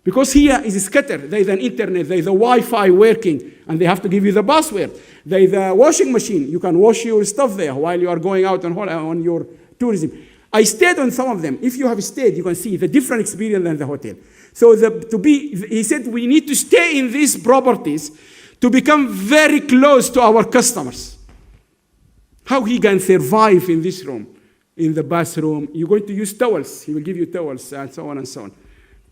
Because here is scattered. There is an internet, there is a Wi-Fi working, and they have to give you the password. There is a washing machine. You can wash your stuff there while you are going out on your tourism. I stayed on some of them. If you have stayed, you can see the different experience than the hotel. So he said we need to stay in these properties to become very close to our customers. How he can survive in this room, in the bathroom. You're going to use towels. He will give you towels and so on and so on.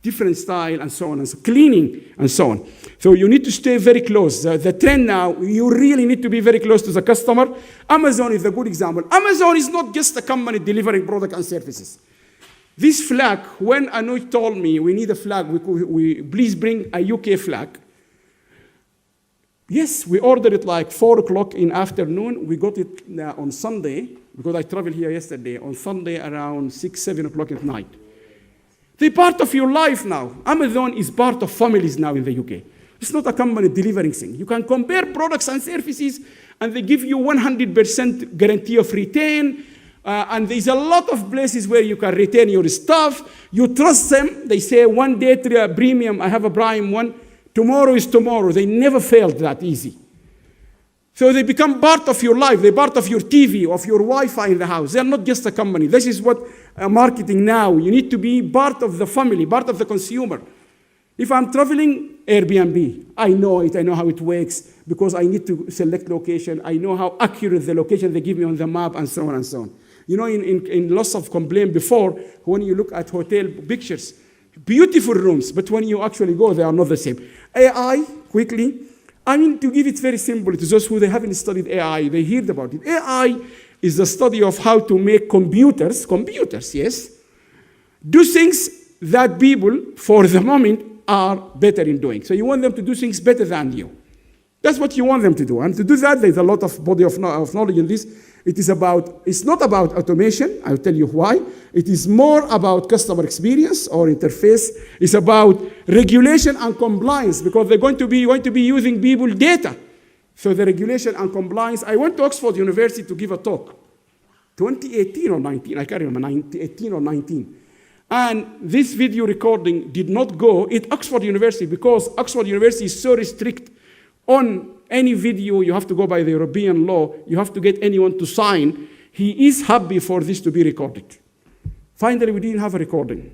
Different style and so on and so on. Cleaning and so on. So you need to stay very close. The trend now, you really need to be very close to the customer. Amazon is a good example. Amazon is not just a company delivering products and services. This flag, when Anuj told me we need a flag, please bring a UK flag. Yes, we ordered it like 4 o'clock in afternoon. We got it on Sunday, because I traveled here yesterday, on Sunday around 6, 7 o'clock at night. They're part of your life now. Amazon is part of families now in the UK. It's not a company delivering things. You can compare products and services, and they give you 100% guarantee of return. And there's a lot of places where you can return your stuff. You trust them. They say one day to a premium, I have a prime one. Tomorrow is tomorrow. They never failed that easy. So they become part of your life. They're part of your TV, of your Wi-Fi in the house. They're not just a company. This is what marketing now. You need to be part of the family, part of the consumer. If I'm traveling, Airbnb, I know it. I know how it works because I need to select location. I know how accurate the location they give me on the map and so on and so on. You know, in lots of complaint before, when you look at hotel pictures, beautiful rooms, but when you actually go, they are not the same. AI, quickly, I mean, to give it very simple to those who they haven't studied AI, they heard about it. AI is the study of how to make computers, yes, do things that people, for the moment, are better in doing. So you want them to do things better than you. That's what you want them to do. And to do that, there's a lot of body of knowledge in this. It's not about automation. I'll tell you why. It is more about customer experience or interface. It's about regulation and compliance, because they're going to be using people data. So the regulation and compliance. I went to Oxford University to give a talk, 2018 or 19, I can't remember, 18 or 19. And this video recording did not go at Oxford University, because Oxford University is so strict on any video. You have to go by the European law. You have to get anyone to sign. He is happy for this to be recorded. Finally, we didn't have a recording.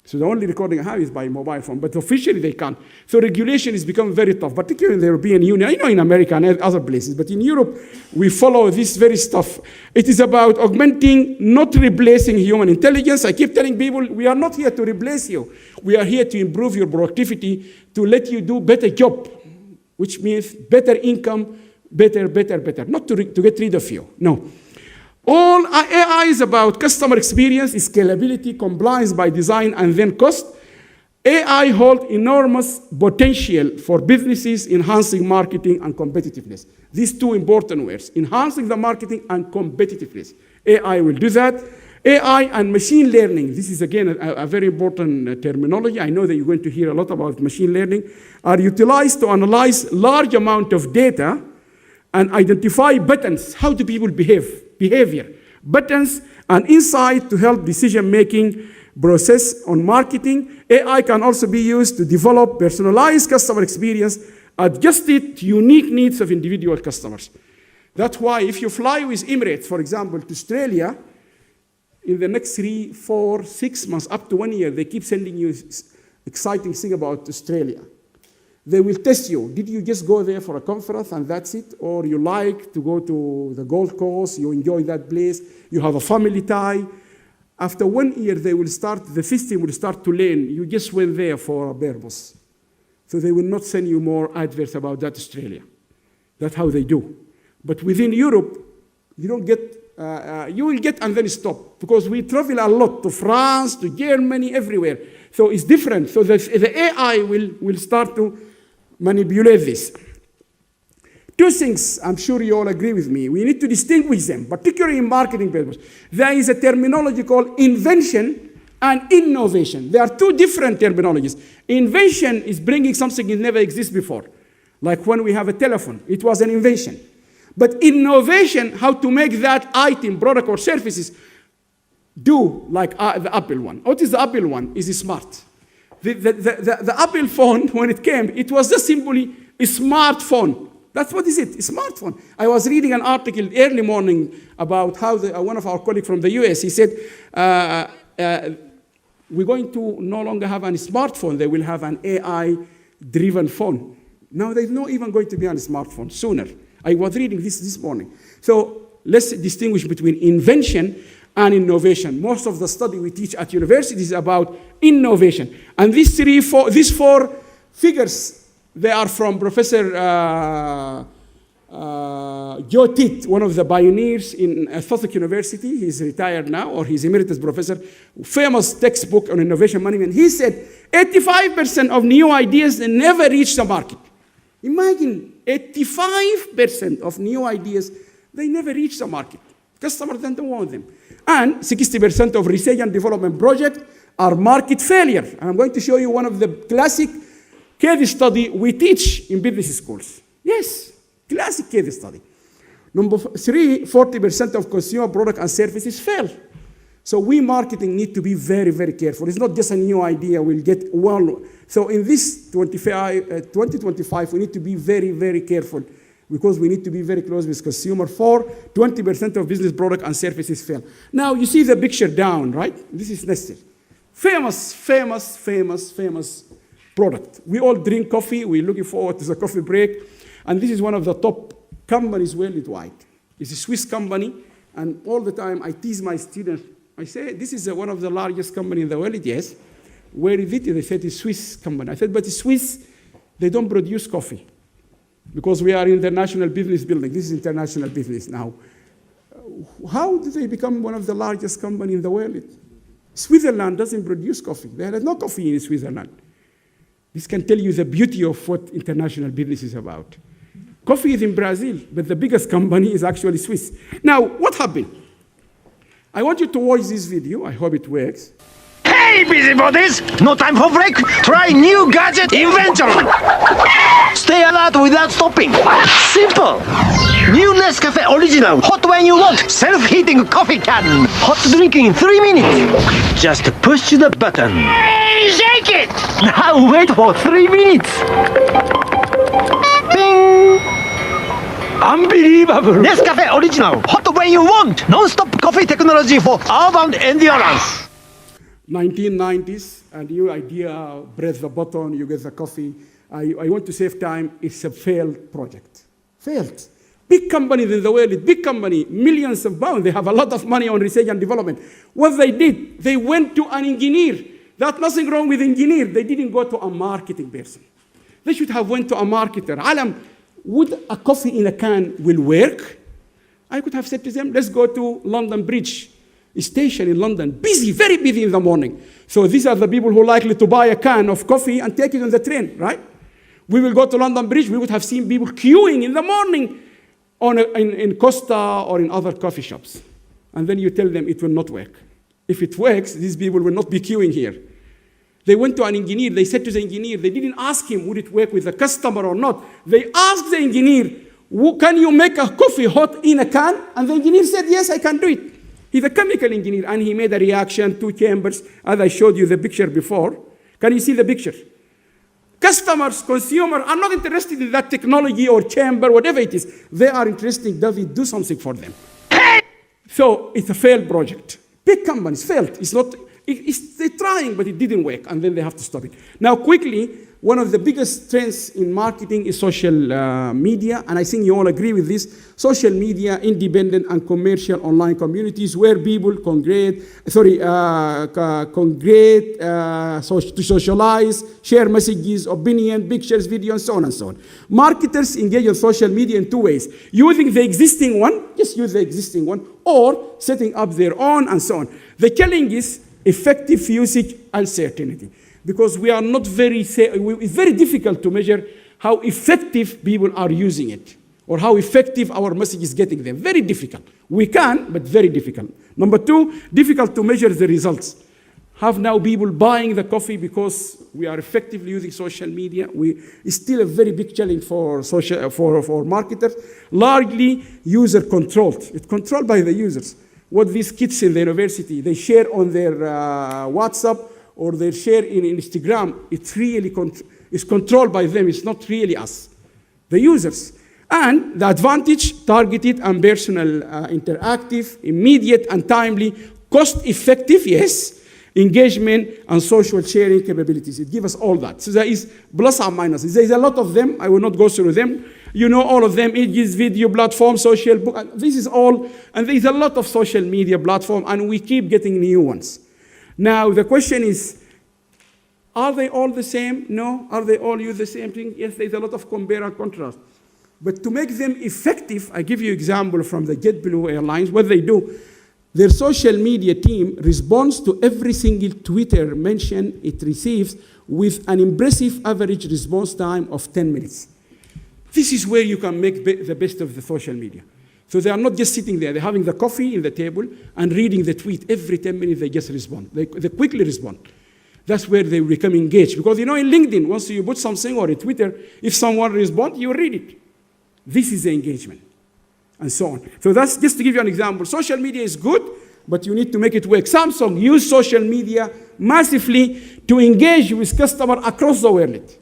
So the only recording I have is by mobile phone, but officially they can't. So regulation has become very tough, particularly in the European Union. I know in America and other places, but in Europe, we follow this very stuff. It is about augmenting, not replacing human intelligence. I keep telling people, we are not here to replace you. We are here to improve your productivity, to let you do better job, which means better income, better, not to get rid of you, no. All AI is about customer experience, scalability, compliance by design, and then cost. AI holds enormous potential for businesses, enhancing marketing and competitiveness. These two important words, enhancing the marketing and competitiveness. AI will do that. AI and machine learning, this is again a very important terminology. I know that you're going to hear a lot about machine learning, are utilized to analyze large amount of data and identify patterns. How do people behavior, patterns, and insight to help decision-making process on marketing. AI can also be used to develop personalized customer experience adjusted to unique needs of individual customers. That's why if you fly with Emirates, for example, to Australia, in the next 3, 4, 6 months, up to 1 year, they keep sending you exciting thing about Australia. They will test you. Did you just go there for a conference and that's it? Or you like to go to the Gold Coast, you enjoy that place, you have a family tie. After 1 year, the system will start to learn, you just went there for a purpose. So they will not send you more adverts about that Australia. That's how they do. But within Europe, you don't get, you will get and then stop, because we travel a lot to France, to Germany, everywhere. So it's different. So the AI will start to manipulate this. Two things, I'm sure you all agree with me. We need to distinguish them, particularly in marketing purposes. There is a terminology called invention and innovation. There are two different terminologies. Invention is bringing something that never existed before. Like when we have a telephone, it was an invention. But innovation, how to make that item, product, or services do like the Apple one. What is the Apple one? Is smart. The Apple phone, when it came, it was just simply a smartphone. That's what is it, a smartphone. I was reading an article early morning about how one of our colleagues from the US, he said, we're going to no longer have a smartphone, they will have an AI-driven phone. Now there's not even going to be a smartphone sooner. I was reading this morning. So let's distinguish between invention and innovation. Most of the study we teach at universities is about innovation. And these four figures, they are from Professor Joe Titt, one of the pioneers in Sussex University. He's retired now, or he's emeritus professor. Famous textbook on innovation management. He said 85% of new ideas never reach the market. Imagine 85% of new ideas, they never reach the market. Customers don't want them. And 60% of research and development projects are market failure. And I'm going to show you one of the classic case study we teach in business schools. Yes, classic case study. Number 3, 40% of consumer product and services fail. So we marketing need to be very, very careful. It's not just a new idea we'll get well. So in this 2025, we need to be very, very careful, because we need to be very close with consumer. 20% of business product and services fail. Now you see the picture down, right? This is Nestle. Famous product. We all drink coffee. We're looking forward to the coffee break. And this is one of the top companies worldwide. It's a Swiss company. And all the time I tease my students. I say, this is one of the largest companies in the world. Yes. Where is it? They said it's a Swiss company. I said, but it's Swiss, they don't produce coffee. Because we are in international business building. This is international business now. How did they become one of the largest companies in the world? Switzerland doesn't produce coffee. There is no coffee in Switzerland. This can tell you the beauty of what international business is about. Coffee is in Brazil, but the biggest company is actually Swiss. Now, what happened? I want you to watch this video. I hope it works. Hey, busybodies! No time for break! Try new gadget invention! Stay alert without stopping! Simple! New Nescafe Original, hot when you want! Self-heating coffee can! Hot drinking in 3 minutes! Just push the button. Hey, shake it! Now wait for 3 minutes! Bing! Unbelievable! Nescafe Original, hot when you want! Non-stop coffee technology for urban endurance! 1990s, a new idea, press the button, you get the coffee. I want to save time. It's a failed project. Failed. Big companies in the world, big company, millions of pounds. They have a lot of money on research and development. What they did, they went to an engineer. There's nothing wrong with engineer. They didn't go to a marketing person. They should have went to a marketer. Allam, would a coffee in a can will work? I could have said to them, let's go to London Bridge station in London, busy, very busy in the morning. So these are the people who are likely to buy a can of coffee and take it on the train, right? We will go to London Bridge, we would have seen people queuing in the morning in Costa or in other coffee shops. And then you tell them it will not work. If it works, these people will not be queuing here. They went to an engineer, they said to the engineer, they didn't ask him, would it work with the customer or not? They asked the engineer, can you make a coffee hot in a can? And the engineer said, yes, I can do it. He's a chemical engineer, and he made a reaction, 2 chambers, as I showed you the picture before. Can you see the picture? Customers, consumers are not interested in that technology or chamber, whatever it is. They are interested, does it do something for them? So it's a failed project. Big companies failed. They're trying, but it didn't work, and then they have to stop it. Now, quickly, one of the biggest trends in marketing is social media, and I think you all agree with this. Social media, independent and commercial online communities where people congregate to socialize, share messages, opinion, pictures, videos, and so on and so on. Marketers engage on social media in 2 ways. Using the existing one, just use the existing one, or setting up their own, and so on. The challenge is effective usage uncertainty. Because we are not it's very difficult to measure how effective people are using it, or how effective our message is getting them. Very difficult. We can, but very difficult. Number 2, difficult to measure the results. Have now people buying the coffee because we are effectively using social media? It's still a very big challenge for marketers. Largely user-controlled. It's controlled by the users. What these kids in the university, they share on their WhatsApp, or they share in Instagram, it's really is controlled by them. It's not really us, the users. And the advantage, targeted and personal, interactive, immediate and timely, cost-effective, yes, engagement and social sharing capabilities. It gives us all that. So there is plus and minuses. There is a lot of them. I will not go through them. You know all of them. Images, video platform, social book. This is all. And there is a lot of social media platform, and we keep getting new ones. Now, the question is, are they all the same? No. Are they all use the same thing? Yes, there's a lot of compare and contrast. But to make them effective, I give you an example from the JetBlue Airlines. What they do, their social media team responds to every single Twitter mention it receives with an impressive average response time of 10 minutes. This is where you can make the best of the social media. So they are not just sitting there. They're having the coffee in the table and reading the tweet. Every 10 minutes, they just respond. They quickly respond. That's where they become engaged. Because, in LinkedIn, once you put something, or in Twitter, if someone responds, you read it. This is the engagement, and so on. So that's just to give you an example. Social media is good, but you need to make it work. Samsung used social media massively to engage with customers across the world.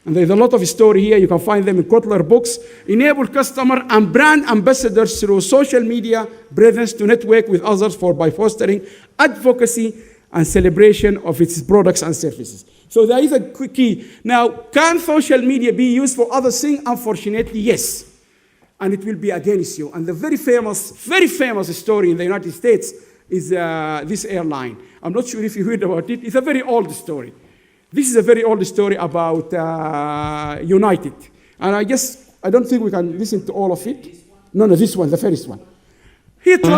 And there's a lot of story here. You can find them in Kotler books. Enable customer and brand ambassadors through social media presence to network with others by fostering advocacy and celebration of its products and services. So there is a key. Now, can social media be used for other things? Unfortunately, yes. And it will be against you. And the very famous story in the United States is this airline. I'm not sure if you heard about it. It's a very old story. This is a very old story about United. And I don't think we can listen to all of it. No, this one, the first one. Here, this is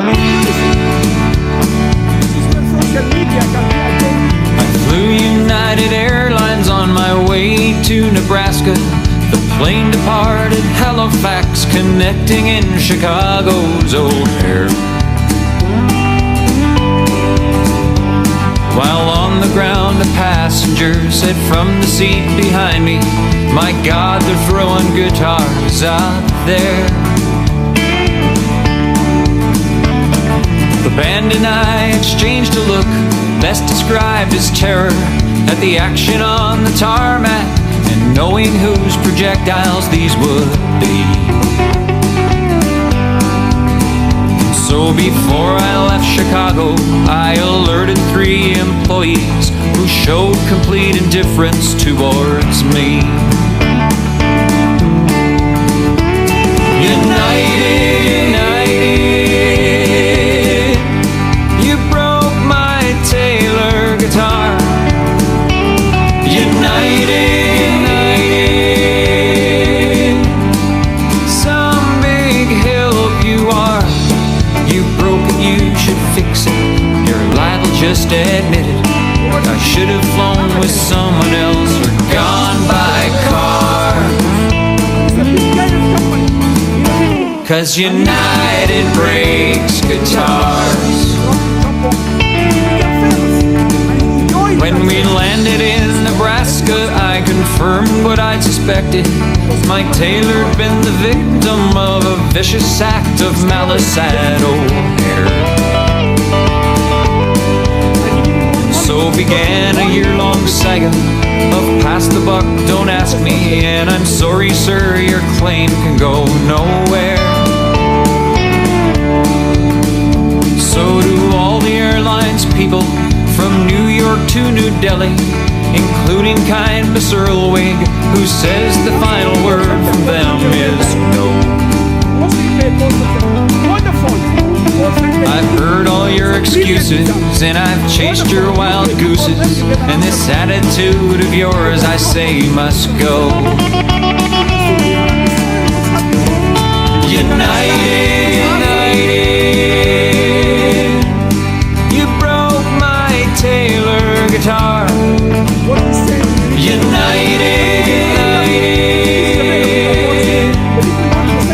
where social media can be against. I flew United Airlines on my way departed Halifax, connecting in Chicago's O'Hare. While on the ground a passenger said from the seat behind me, "My God, they're throwing guitars out there." The band and I exchanged a look, best described as terror, at the action on the tarmac, and knowing whose projectiles these would be. So before I left Chicago, I alerted 3 employees who showed complete indifference towards me. United, united, you broke my Taylor guitar. United, united, some big help you are. You broke it, you should fix it. You're liable, just admit it. I should have flown with someone else or gone by car. 'Cause United breaks guitars. When we landed in Nebraska, I confirmed what I'd suspected. Mike Taylor'd been the victim of a vicious act of malice at O'Hare. So began a year-long saga of pass the buck, don't ask me, and I'm sorry, sir, your claim can go nowhere. So do all the airlines people from New York to New Delhi, including kind Miss Earlwig, who says the final word from them is no. I've heard all your excuses, and I've chased your wild gooses, and this attitude of yours, I say, must go. United, united, you broke my Taylor guitar. United, united,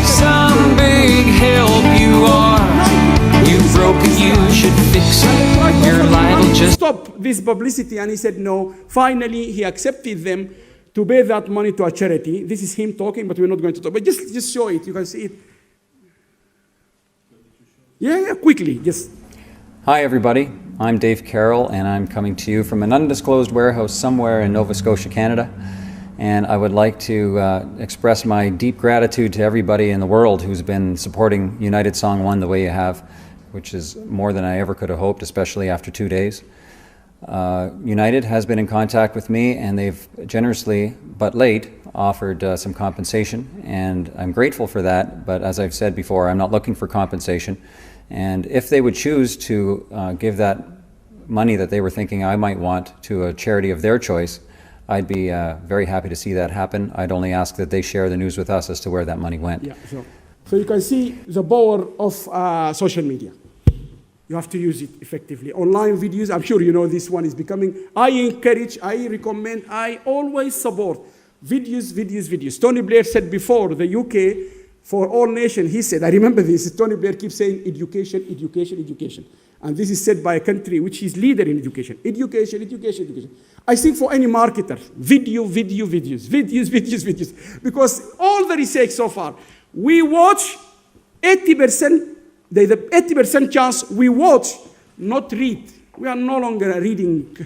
some big help you are. You broke it, you should fix it. You're liable, just stop this publicity, and he said no. Finally, he accepted them to pay that money to a charity. This is him talking, but we're not going to talk. But just show it. You can see it. Yeah, quickly, just. Hi everybody, I'm Dave Carroll and I'm coming to you from an undisclosed warehouse somewhere in Nova Scotia, Canada. And I would like to express my deep gratitude to everybody in the world who's been supporting United Song 1 the way you have, which is more than I ever could have hoped, especially after 2 days. United has been in contact with me and they've generously, but late, offered some compensation, and I'm grateful for that, but as I've said before, I'm not looking for compensation. And if they would choose to give that money that they were thinking I might want to a charity of their choice, I'd be very happy to see that happen. I'd only ask that they share the news with us as to where that money went. Yeah, so you can see the power of social media. You have to use it effectively. Online videos, I'm sure you know this one is becoming, I encourage, I recommend, I always support videos, videos, videos. Tony Blair said before, the UK, for all nations, he said, I remember this, Tony Blair keeps saying education, education, education. And this is said by a country which is leader in education. Education, education, education. I think for any marketer, video, video, videos, videos, videos, videos. Because all the research so far, we watch 80%, there's a 80% chance we watch, not read. We are no longer a reading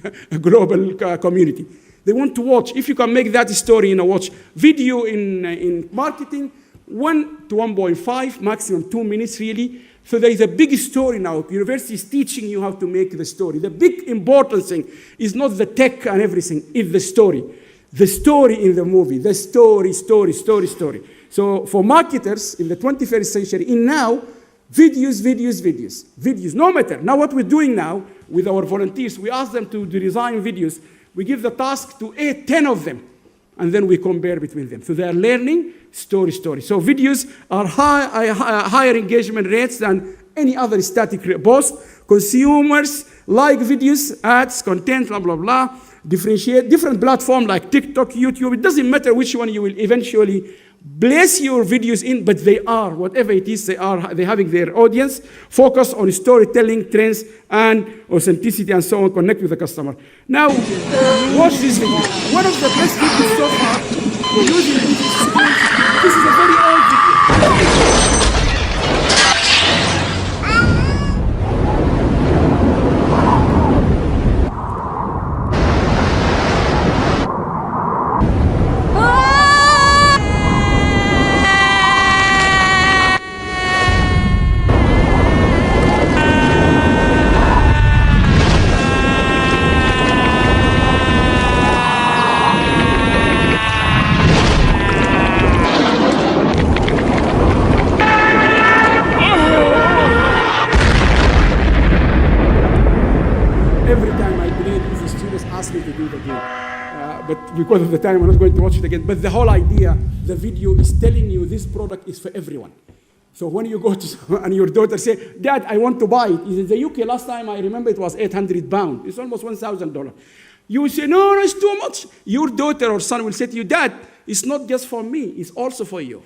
global community. They want to watch. If you can make that story in a watch. Video in marketing, 1 to 1.5, maximum 2 minutes really. So there is a big story now. University is teaching you how to make the story. The big important thing is not the tech and everything, it's the story. The story in the movie, the story, story, story, story. So for marketers in the 21st century, in now, videos, videos, videos, videos, no matter. Now what we're doing now with our volunteers, we ask them to design videos. We give the task to 10 of them, and then we compare between them. So they are learning story, story. So videos are higher engagement rates than any other static post. Consumers like videos, ads, content, blah, blah, blah. Differentiate different platforms like TikTok, YouTube. It doesn't matter which one you will eventually Place your videos in, but they are, whatever it is, they're having their audience, focus on storytelling, trends, and authenticity, and so on, connect with the customer. Now, watch this video. One of the best videos so far for using these skills. This is a very old video. Every time I play it, the students ask me to do it again. But because of the time, I'm not going to watch it again. But the whole idea, the video is telling you this product is for everyone. So when you go to, and your daughter say, Dad, I want to buy it. In the UK, last time I remember it was £800. It's almost $1,000. You will say, no, it's too much. Your daughter or son will say to you, Dad, it's not just for me, it's also for you.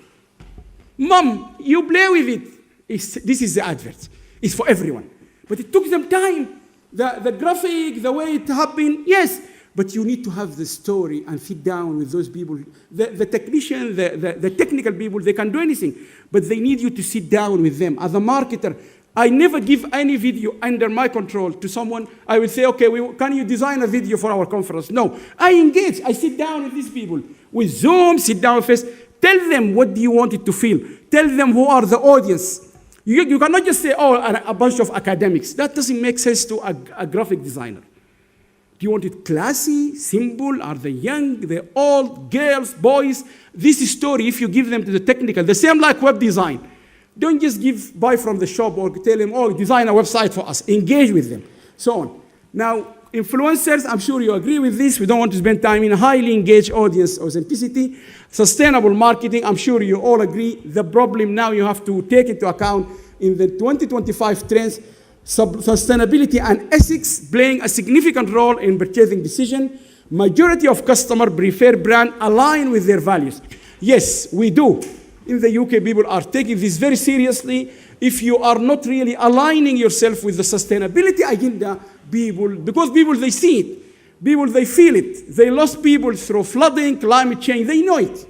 Mom, you play with it. This is the advert. It's for everyone. But it took them time. The graphic, the way it happened, yes. But you need to have the story and sit down with those people. The technician, the technical people, they can do anything. But they need you to sit down with them. As a marketer, I never give any video under my control to someone. I will say, okay, can you design a video for our conference? No. I engage. I sit down with these people. With Zoom, sit down first. Tell them what do you want it to feel. Tell them who are the audience. You cannot just say, oh, a bunch of academics. That doesn't make sense to a graphic designer. Do you want it classy, simple? Are they young, they're old, girls, boys? This story, if you give them to the technical, the same like web design. Don't just buy from the shop or tell them, oh, design a website for us. Engage with them, so on. Now, influencers, I'm sure you agree with this. We don't want to spend time in a highly engaged audience authenticity. Sustainable marketing, I'm sure you all agree. The problem now you have to take into account in the 2025 trends, sustainability and ethics playing a significant role in purchasing decision. Majority of customers prefer brand aligned with their values. Yes, we do. In the UK, people are taking this very seriously. If you are not really aligning yourself with the sustainability agenda, because people, they see it. People, they feel it. They lost people through flooding, climate change. They know it.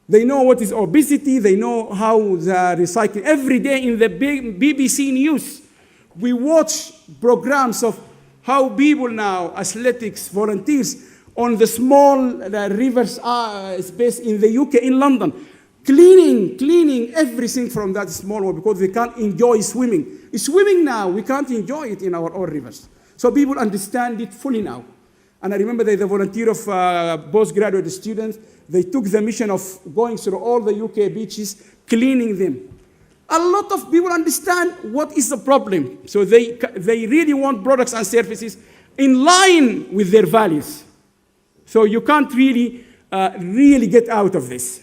They know what is obesity. They know how the recycling. Every day in the big BBC News, we watch programs of how people now, athletics, volunteers, on the small rivers space in the UK, in London, cleaning everything from that small one because they can't enjoy swimming. Swimming now, we can't enjoy it in our own rivers. So people understand it fully now. And I remember there's a volunteer of postgraduate students. They took the mission of going through all the UK beaches, cleaning them. A lot of people understand what is the problem. So they really want products and services in line with their values. So you can't really get out of this.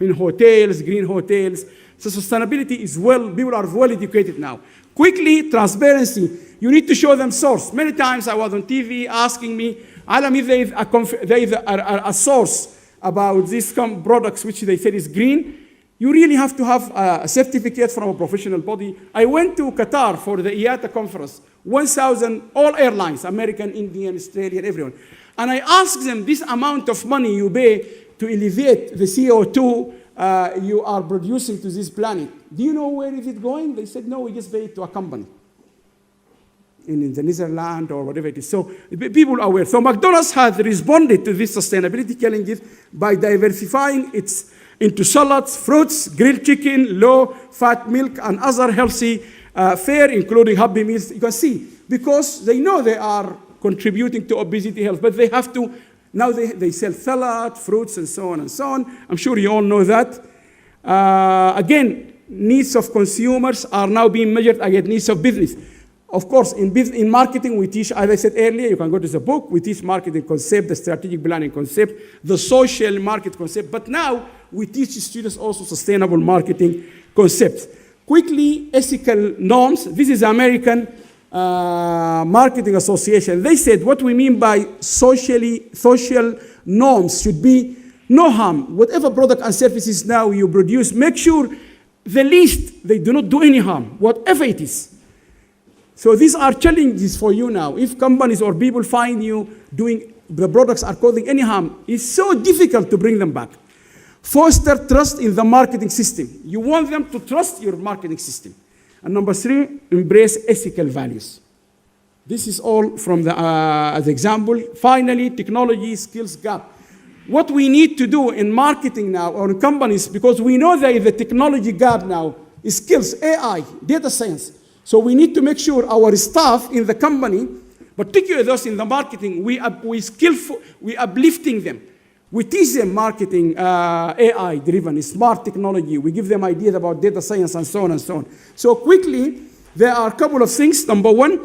In hotels, green hotels. So sustainability is people are well educated now. Quickly, transparency. You need to show them source. Many times I was on TV asking me, Allam, if there is a source about these products which they said is green, you really have to have a certificate from a professional body. I went to Qatar for the IATA conference, 1,000, all airlines, American, Indian, Australian, everyone. And I asked them, this amount of money you pay to elevate the CO2 you are producing to this planet, do you know where is it going? They said, no, we just pay it to a company in the Netherlands or whatever it is. So people are aware. So McDonald's has responded to these sustainability challenges by diversifying into salads, fruits, grilled chicken, low-fat milk, and other healthy fare, including Happy Meals. You can see, because they know they are contributing to obesity health, but they have to, now they sell salad, fruits, and so on and so on. I'm sure you all know that. Again, needs of consumers are now being measured against needs of business. Of course, in marketing, we teach, as I said earlier, you can go to the book, we teach marketing concept, the strategic planning concept, the social market concept, but now we teach students also sustainable marketing concepts. Quickly, ethical norms. This is American Marketing Association. They said what we mean by social norms should be no harm. Whatever product and services now you produce, make sure the least they do not do any harm, whatever it is. So these are challenges for you now. If companies or people find you doing the products are causing any harm, it's so difficult to bring them back. Foster trust in the marketing system. You want them to trust your marketing system. And number 3, embrace ethical values. This is all from the as example. Finally, technology skills gap. What we need to do in marketing now or in companies, because we know there is a technology gap now, is skills, AI, data science. So we need to make sure our staff in the company, particularly those in the marketing, we uplifting them. We teach them marketing, AI-driven, smart technology. We give them ideas about data science and so on and so on. So quickly, there are a couple of things. Number one,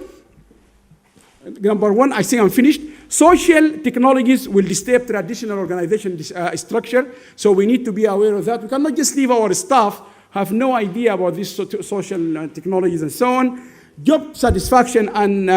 I think I'm finished. Social technologies will disturb traditional organization structure, so we need to be aware of that. We cannot just leave our staff have no idea about these social technologies and so on. Job satisfaction and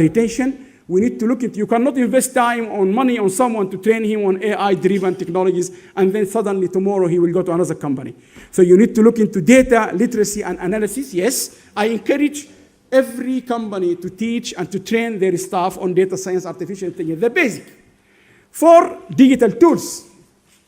retention. We need to look into, you cannot invest time or money on someone to train him on AI-driven technologies, and then suddenly tomorrow he will go to another company. So you need to look into data literacy and analysis. Yes, I encourage every company to teach and to train their staff on data science, artificial intelligence, the basic. 4, digital tools.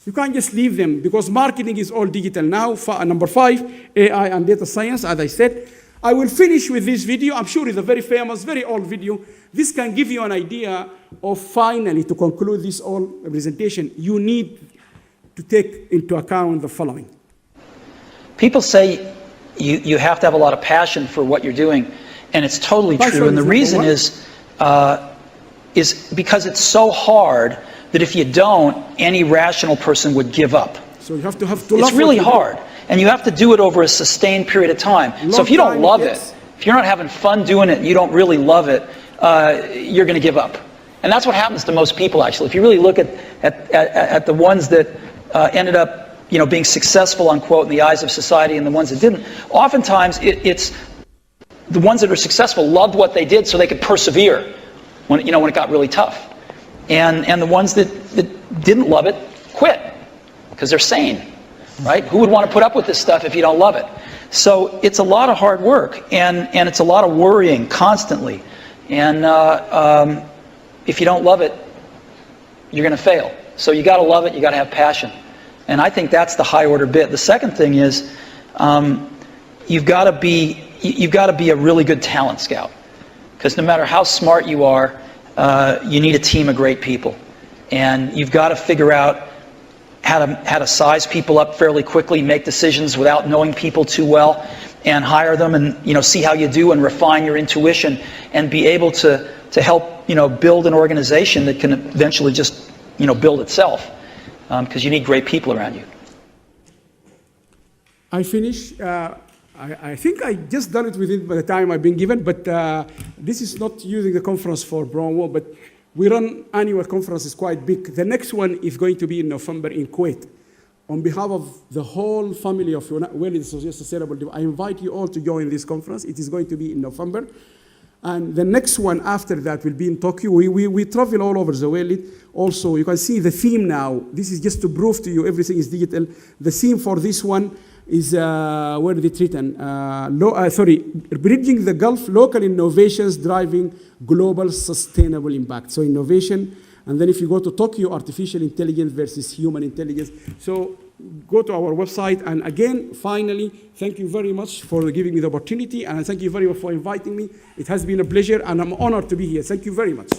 You can't just leave them because marketing is all digital now. Number 5, AI and data science, as I said. I will finish with this video. I'm sure it's a very famous, very old video. This can give you an idea of, finally, to conclude this whole presentation, you need to take into account the following. People say you have to have a lot of passion for what you're doing, and it's totally true. And the reason is because it's so hard that if you don't, any rational person would give up. So you have to love. It's really hard, and you have to do it over a sustained period of time. So if you don't love it, if you're not having fun doing it, and you don't really love it, you're going to give up. And that's what happens to most people, actually. If you really look at the ones that ended up, being successful, unquote, in the eyes of society, and the ones that didn't, oftentimes it's the ones that are successful loved what they did so they could persevere when it got really tough. And the ones that didn't love it quit because they're sane, right? Who would want to put up with this stuff if you don't love it? So it's a lot of hard work, and it's a lot of worrying constantly. And if you don't love it, you're going to fail. So you got to love it. You got to have passion. And I think that's the high order bit. The second thing is you've got to be a really good talent scout, because no matter how smart you are, you need a team of great people, and you've got to figure out how to size people up fairly quickly, make decisions without knowing people too well, and hire them, and see how you do and refine your intuition, and be able to help build an organization that can eventually just build itself, because you need great people around you. I finish. I think I just done it within the time I've been given, but this is not using the conference for Brownwall, but we run annual conferences quite big. The next one is going to be in November in Kuwait. On behalf of the whole family of World Sustainable Development, I invite you all to join this conference. It is going to be in November. And the next one after that will be in Tokyo. We travel all over the world. Also, you can see the theme now. This is just to prove to you everything is digital. The theme for this one is, where is it written? Bridging the Gulf, local innovations driving global sustainable impact. So innovation, and then if you go to Tokyo, artificial intelligence versus human intelligence. So go to our website, and again, finally, thank you very much for giving me the opportunity, and thank you very much for inviting me. It has been a pleasure, and I'm honored to be here. Thank you very much.